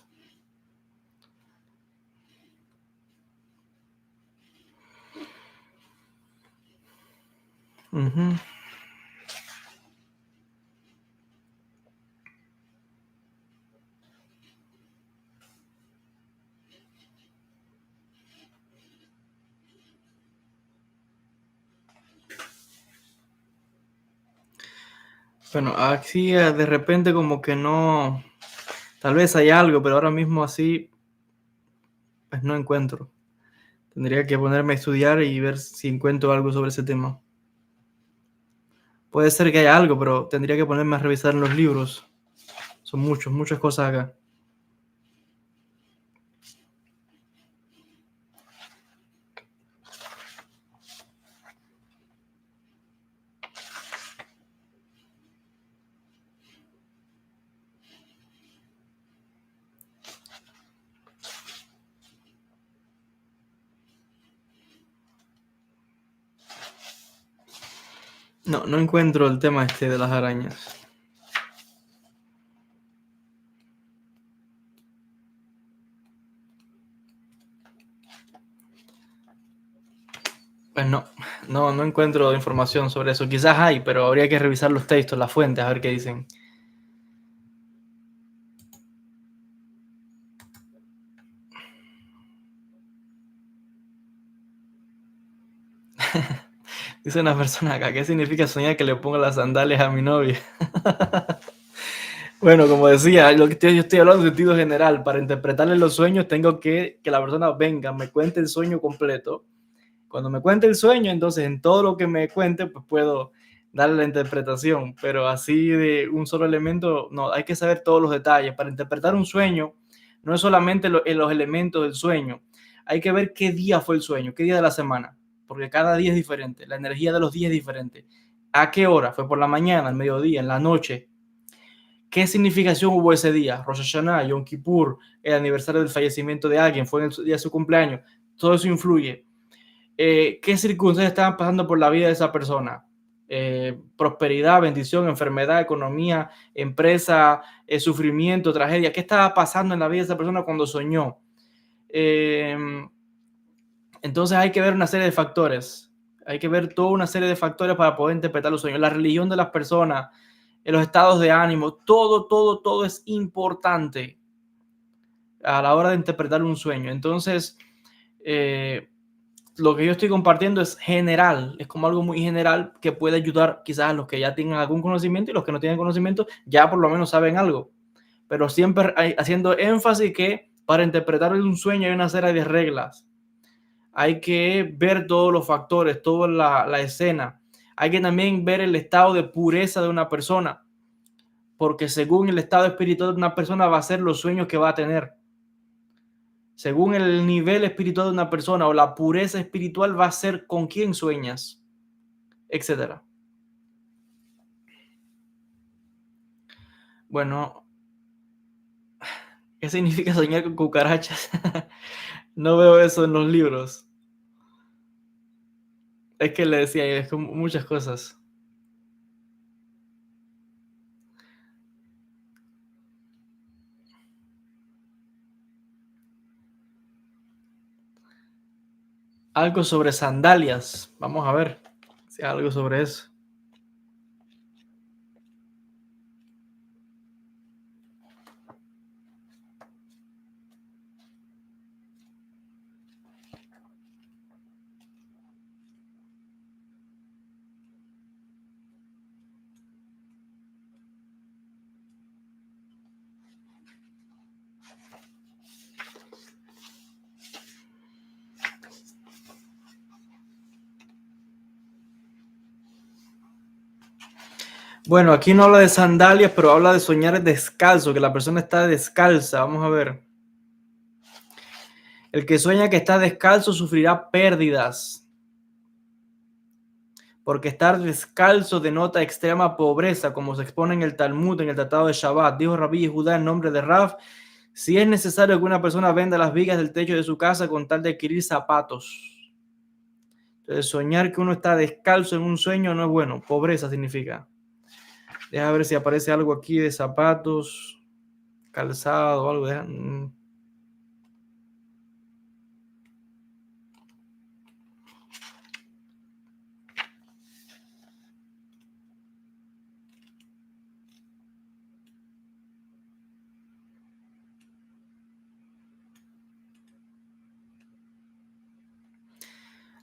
Bueno, aquí de repente como que no, tal vez hay algo, pero ahora mismo así, pues no encuentro. Tendría que ponerme a estudiar y ver si encuentro algo sobre ese tema. Puede ser que haya algo, pero tendría que ponerme a revisar en los libros. Son muchas cosas acá. No encuentro el tema este de las arañas. Pues no encuentro información sobre eso. Quizás hay, pero habría que revisar los textos, las fuentes, a ver qué dicen. Dice una persona acá, ¿qué significa soñar que le ponga las sandalias a mi novia? Bueno, como decía, yo estoy hablando en sentido general. Para interpretarle los sueños tengo que la persona venga, me cuente el sueño completo. Cuando me cuente el sueño, entonces en todo lo que me cuente, pues puedo darle la interpretación. Pero así de un solo elemento, no, hay que saber todos los detalles. Para interpretar un sueño, no es solamente los elementos del sueño. Hay que ver qué día fue el sueño, qué día de la semana. Porque cada día es diferente, la energía de los días es diferente. ¿A qué hora? ¿Fue por la mañana, al mediodía, en la noche? ¿Qué significación hubo ese día? Rosh Hashanah, Yom Kippur, el aniversario del fallecimiento de alguien, fue en el día de su cumpleaños. Todo eso influye. ¿Qué circunstancias estaban pasando por la vida de esa persona? Prosperidad, bendición, enfermedad, economía, empresa, sufrimiento, tragedia. ¿Qué estaba pasando en la vida de esa persona cuando soñó? Entonces hay que ver una serie de factores. Hay que ver toda una serie de factores para poder interpretar los sueños. La religión de las personas, los estados de ánimo, todo es importante a la hora de interpretar un sueño. Entonces, lo que yo estoy compartiendo es general, es como algo muy general que puede ayudar quizás a los que ya tengan algún conocimiento, y los que no tienen conocimiento ya por lo menos saben algo. Pero siempre haciendo énfasis que para interpretar un sueño hay una serie de reglas. Hay que ver todos los factores, toda la escena. Hay que también ver el estado de pureza de una persona, porque según el estado espiritual de una persona va a ser los sueños que va a tener. Según el nivel espiritual de una persona o la pureza espiritual va a ser con quién sueñas, etcétera. Bueno, ¿qué significa soñar con cucarachas? No veo eso en los libros. Es que le decía, es como muchas cosas. Algo sobre sandalias. Vamos a ver si hay algo sobre eso. Bueno, aquí no habla de sandalias, pero habla de soñar descalzo, que la persona está descalza. Vamos a ver. El que sueña que está descalzo sufrirá pérdidas, porque estar descalzo denota extrema pobreza, como se expone en el Talmud, en el Tratado de Shabbat. Dijo Rabí Judá en nombre de Rav, si es necesario que una persona venda las vigas del techo de su casa con tal de adquirir zapatos. Entonces, soñar que uno está descalzo en un sueño no es bueno. Pobreza significa. Deja ver si aparece algo aquí de zapatos, calzado o algo.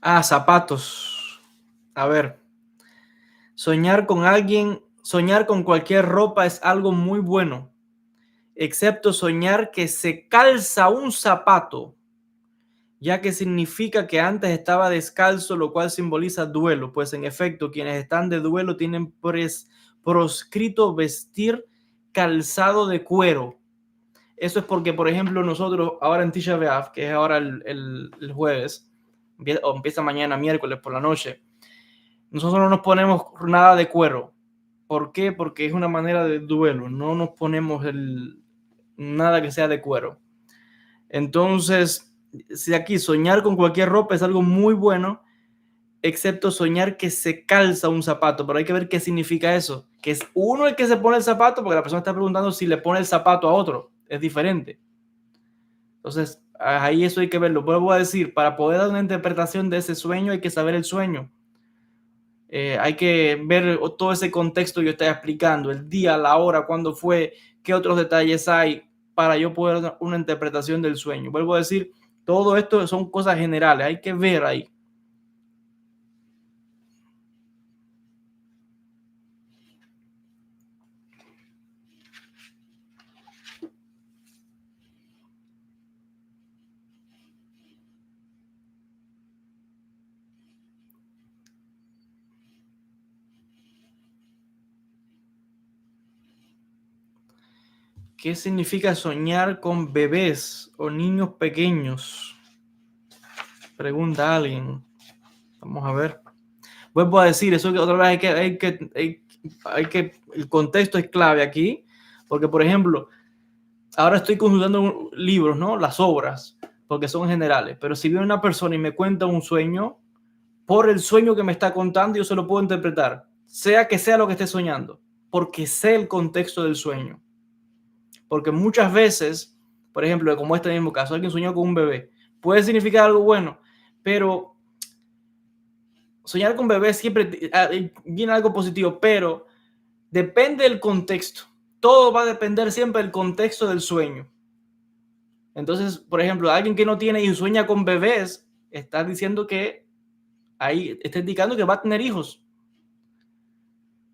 Ah, zapatos. A ver, soñar con alguien, soñar con cualquier ropa es algo muy bueno, excepto soñar que se calza un zapato, ya que significa que antes estaba descalzo, lo cual simboliza duelo, pues en efecto quienes están de duelo tienen proscrito vestir calzado de cuero. Eso es porque, por ejemplo, nosotros ahora en Tisha B'Av, que es ahora el jueves, o empieza mañana miércoles por la noche, nosotros no nos ponemos nada de cuero. ¿Por qué? Porque es una manera de duelo, no nos ponemos nada que sea de cuero. Entonces, si aquí soñar con cualquier ropa es algo muy bueno, excepto soñar que se calza un zapato, pero hay que ver qué significa eso, que es uno el que se pone el zapato, porque la persona está preguntando si le pone el zapato a otro, es diferente. Entonces, ahí eso hay que verlo. Vuelvo a decir, para poder dar una interpretación de ese sueño hay que saber el sueño. Hay que ver todo ese contexto que yo estoy explicando, el día, la hora, cuándo fue, qué otros detalles hay para yo poder dar una interpretación del sueño. Vuelvo a decir, todo esto son cosas generales, hay que ver ahí. ¿Qué significa soñar con bebés o niños pequeños? Pregunta alguien. Vamos a ver. Vuelvo a decir, eso que otra vez el contexto es clave aquí, porque por ejemplo, ahora estoy consultando libros, ¿no? Las obras, porque son generales, pero si viene una persona y me cuenta un sueño, por el sueño que me está contando, yo se lo puedo interpretar, sea que sea lo que esté soñando, porque sé el contexto del sueño. Porque muchas veces, por ejemplo, como este mismo caso, alguien soñó con un bebé, puede significar algo bueno, pero soñar con bebés siempre viene algo positivo, pero depende del contexto. Todo va a depender siempre del contexto del sueño. Entonces, por ejemplo, alguien que no tiene y sueña con bebés, está diciendo que ahí está indicando que va a tener hijos.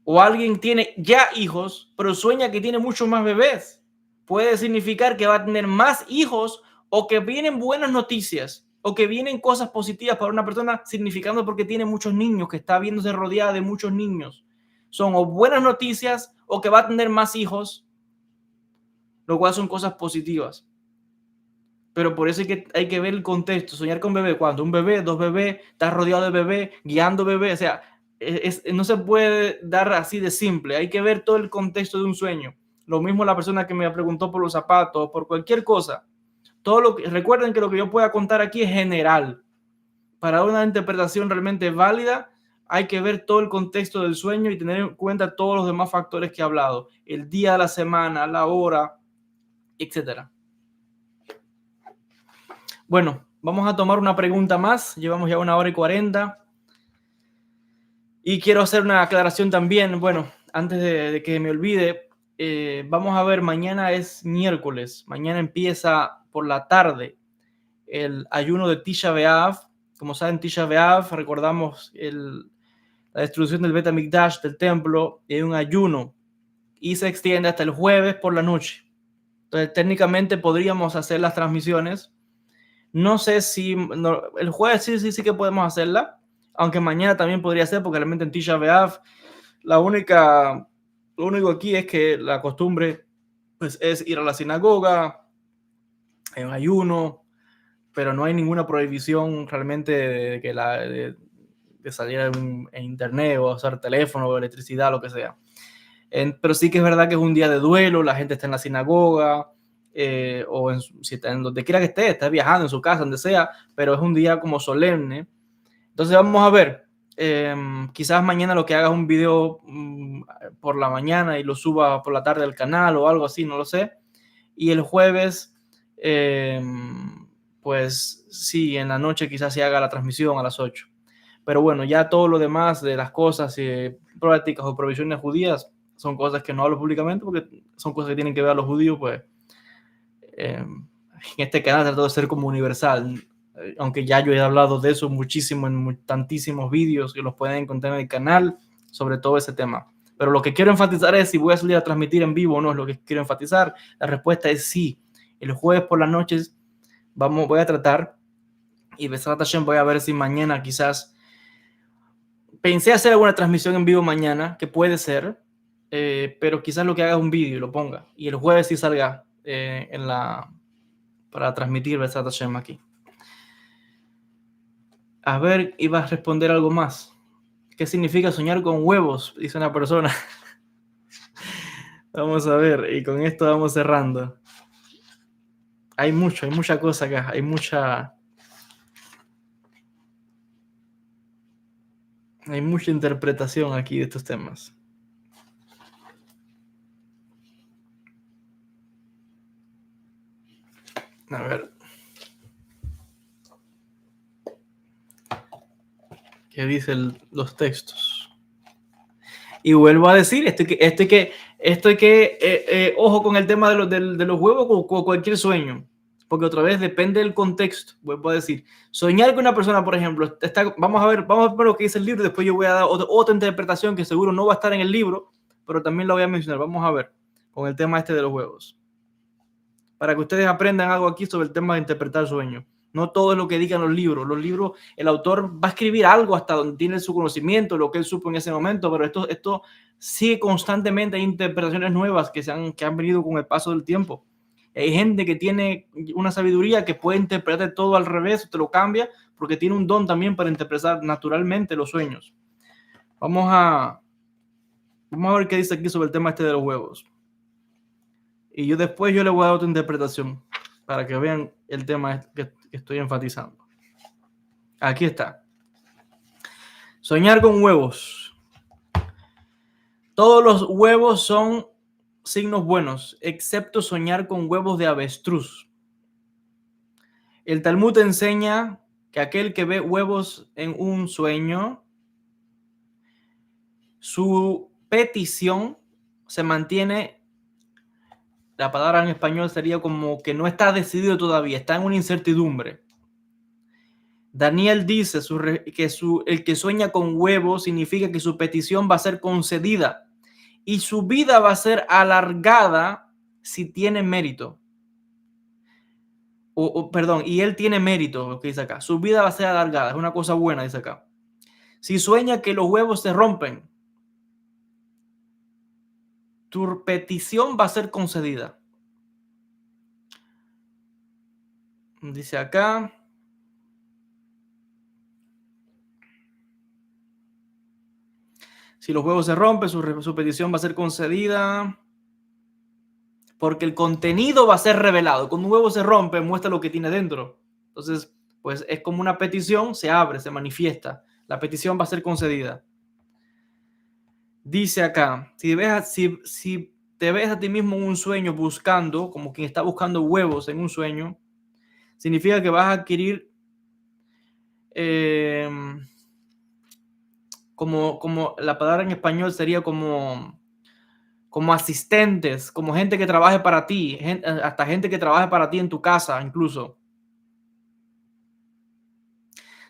O alguien tiene ya hijos, pero sueña que tiene muchos más bebés. Puede significar que va a tener más hijos o que vienen buenas noticias o que vienen cosas positivas para una persona, significando porque tiene muchos niños, que está viéndose rodeada de muchos niños. Son o buenas noticias o que va a tener más hijos, lo cual son cosas positivas. Pero por eso hay que ver el contexto. Soñar con bebé, cuando un bebé, dos bebés, estás rodeado de bebé, guiando bebé, o sea, no se puede dar así de simple. Hay que ver todo el contexto de un sueño. Lo mismo la persona que me preguntó por los zapatos, por cualquier cosa. Recuerden que lo que yo pueda contar aquí es general. Para una interpretación realmente válida, hay que ver todo el contexto del sueño y tener en cuenta todos los demás factores que he hablado. El día de la semana, la hora, etcétera. Bueno, vamos a tomar una pregunta más. Llevamos ya 1 hora y 40. Y quiero hacer una aclaración también. Bueno, antes de que me olvide, vamos a ver, mañana es miércoles. Mañana empieza por la tarde el ayuno de Tisha B'Av. Como saben, Tisha B'Av, recordamos la destrucción del Bet HaMikdash, del templo, y hay un ayuno. Y se extiende hasta el jueves por la noche. Entonces, técnicamente podríamos hacer las transmisiones. No sé si el jueves sí que podemos hacerla, aunque mañana también podría ser, porque realmente en Tisha B'Av lo único aquí es que la costumbre pues, es ir a la sinagoga, en ayuno, pero no hay ninguna prohibición realmente de salir en internet o usar teléfono o electricidad, lo que sea. Pero sí que es verdad que es un día de duelo, la gente está en la sinagoga, o si está en donde quiera que esté, está viajando en su casa, donde sea, pero es un día como solemne. Entonces vamos a ver, quizás mañana lo que haga es un video por la mañana y lo suba por la tarde al canal o algo así, no lo sé. Y el jueves, pues sí, en la noche quizás se haga la transmisión a las 8. Pero bueno, ya todo lo demás de las cosas, prácticas o provisiones judías, son cosas que no hablo públicamente porque son cosas que tienen que ver a los judíos, pues en este canal trato de ser como universal, aunque ya yo he hablado de eso muchísimo en tantísimos vídeos que los pueden encontrar en el canal sobre todo ese tema. Pero lo que quiero enfatizar es si voy a salir a transmitir en vivo o no es lo que quiero enfatizar. La respuesta es sí. El jueves por las noches voy a tratar y Besat Hashem voy a ver si mañana quizás pensé hacer alguna transmisión en vivo mañana, que puede ser, pero quizás lo que haga es un vídeo y lo ponga. Y el jueves sí salga para transmitir Besat Hashem aquí. A ver, iba a responder algo más. ¿Qué significa soñar con huevos? Dice una persona. Vamos a ver, y con esto vamos cerrando. Hay mucha cosa acá, hay mucha interpretación aquí de estos temas. A ver. ¿Qué dicen los textos? Y vuelvo a decir, ojo con el tema de los huevos o cualquier sueño, porque otra vez depende del contexto. Vuelvo a decir, soñar con una persona, por ejemplo, vamos a ver lo que dice el libro, después yo voy a dar otra interpretación que seguro no va a estar en el libro, pero también la voy a mencionar. Vamos a ver con el tema de los huevos, para que ustedes aprendan algo aquí sobre el tema de interpretar sueños. No todo es lo que digan los libros. Los libros, el autor va a escribir algo hasta donde tiene su conocimiento, lo que él supo en ese momento, pero esto sigue constantemente. Hay interpretaciones nuevas que han venido con el paso del tiempo. Hay gente que tiene una sabiduría que puede interpretar todo al revés, te lo cambia, porque tiene un don también para interpretar naturalmente los sueños. Vamos a ver qué dice aquí sobre el tema de los huevos. Y después le voy a dar otra interpretación para que vean el tema que estoy enfatizando. Aquí está. Soñar con huevos. Todos los huevos son signos buenos, excepto soñar con huevos de avestruz. El Talmud enseña que aquel que ve huevos en un sueño, su petición se mantiene. La palabra en español sería como que no está decidido todavía, está en una incertidumbre. Daniel dice que el que sueña con huevos significa que su petición va a ser concedida y su vida va a ser alargada si tiene mérito. Perdón, y él tiene mérito, lo que dice acá. Su vida va a ser alargada, es una cosa buena, dice acá. Si sueña que los huevos se rompen, tu petición va a ser concedida. Dice acá. Si los huevos se rompen, su petición va a ser concedida. porque el contenido va a ser revelado. Cuando un huevo se rompe, muestra lo que tiene dentro. Entonces, pues es como una petición, se abre, se manifiesta. La petición va a ser concedida. Dice acá, si te ves a ti mismo en un sueño buscando, como quien está buscando huevos en un sueño, significa que vas a adquirir como la palabra en español sería como asistentes, como gente que trabaje para ti, hasta gente que trabaje para ti en tu casa incluso.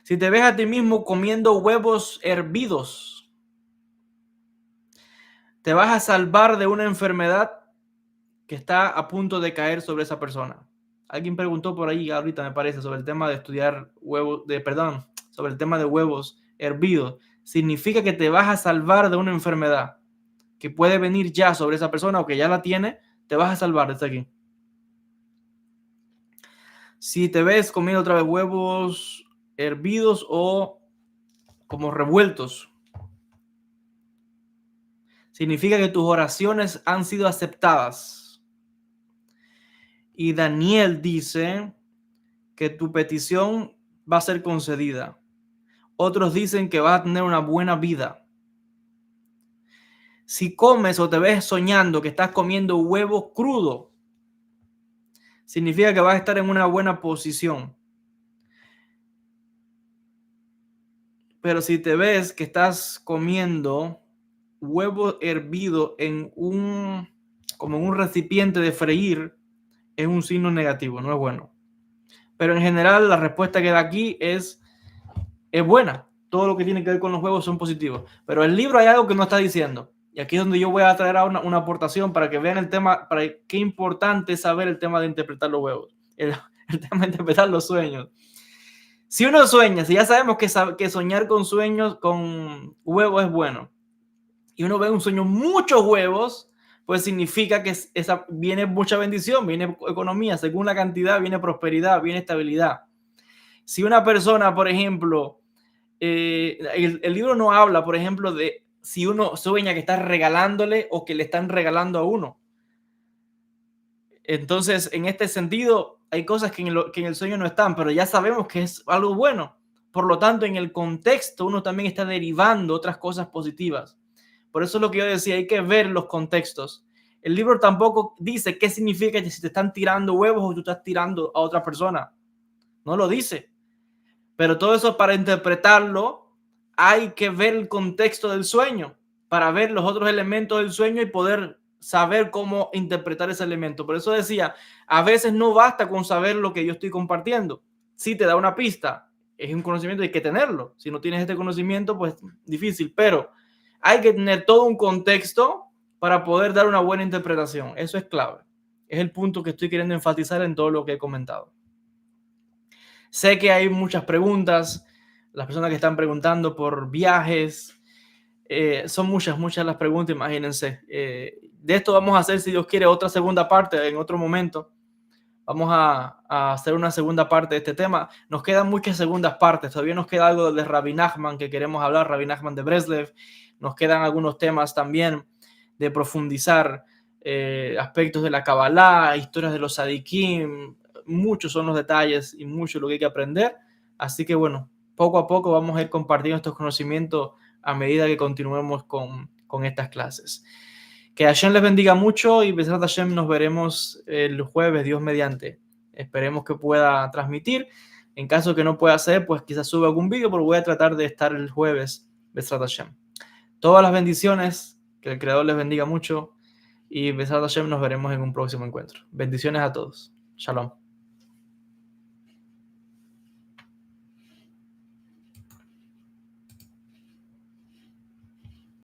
Si te ves a ti mismo comiendo huevos hervidos, te vas a salvar de una enfermedad que está a punto de caer sobre esa persona. Alguien preguntó por ahí ahorita, me parece, sobre el tema de estudiar sobre el tema de huevos hervidos. Significa que te vas a salvar de una enfermedad que puede venir ya sobre esa persona o que ya la tiene, te vas a salvar desde aquí. Si te ves comiendo otra vez huevos hervidos o como revueltos, significa que tus oraciones han sido aceptadas. Y Daniel dice que tu petición va a ser concedida. Otros dicen que vas a tener una buena vida. Si comes o te ves soñando que estás comiendo huevo crudo, significa que vas a estar en una buena posición. Pero si te ves que estás comiendo huevo hervido como en un recipiente de freír, es un signo negativo, no es bueno. Pero en general la respuesta que da aquí es buena. Todo lo que tiene que ver con los huevos son positivos. Pero el libro hay algo que no está diciendo. Y aquí es donde yo voy a traer una aportación para que vean el tema, para qué importante es saber el tema de interpretar los huevos, el tema de interpretar los sueños. Si uno sueña, si ya sabemos que soñar con sueños, con huevos es bueno, y uno ve un sueño muchos huevos, pues significa que viene mucha bendición, viene economía, según la cantidad viene prosperidad, viene estabilidad. Si una persona, por ejemplo, el libro no habla, por ejemplo, de si uno sueña que está regalándole o que le están regalando a uno. Entonces, en este sentido, hay cosas que en el sueño no están, pero ya sabemos que es algo bueno. Por lo tanto, en el contexto, uno también está derivando otras cosas positivas. Por eso es lo que yo decía, hay que ver los contextos. El libro tampoco dice qué significa que si te están tirando huevos o tú estás tirando a otra persona. No lo dice. Pero todo eso, para interpretarlo, hay que ver el contexto del sueño, para ver los otros elementos del sueño y poder saber cómo interpretar ese elemento. Por eso decía, a veces no basta con saber lo que yo estoy compartiendo. Si te da una pista, es un conocimiento, hay que tenerlo. Si no tienes este conocimiento, pues difícil, pero hay que tener todo un contexto para poder dar una buena interpretación. Eso es clave. Es el punto que estoy queriendo enfatizar en todo lo que he comentado. Sé que hay muchas preguntas, las personas que están preguntando por viajes, son muchas las preguntas, imagínense. De esto vamos a hacer, si Dios quiere, otra segunda parte en otro momento. Vamos a hacer una segunda parte de este tema. Nos quedan muchas segundas partes. Todavía nos queda algo de Rabbi Nachman que queremos hablar, Rabbi Nachman de Breslev. Nos quedan algunos temas también de profundizar, aspectos de la Kabbalah, historias de los Sadikim. Muchos son los detalles y mucho lo que hay que aprender. Así que bueno, poco a poco vamos a ir compartiendo estos conocimientos a medida que continuemos con estas clases. Que Hashem les bendiga mucho y Besrat Hashem nos veremos el jueves, Dios mediante. Esperemos que pueda transmitir. En caso que no pueda hacer, pues quizás suba algún vídeo, pero voy a tratar de estar el jueves, Besrat Hashem. Todas las bendiciones, que el Creador les bendiga mucho y Besrat Hashem nos veremos en un próximo encuentro. Bendiciones a todos. Shalom.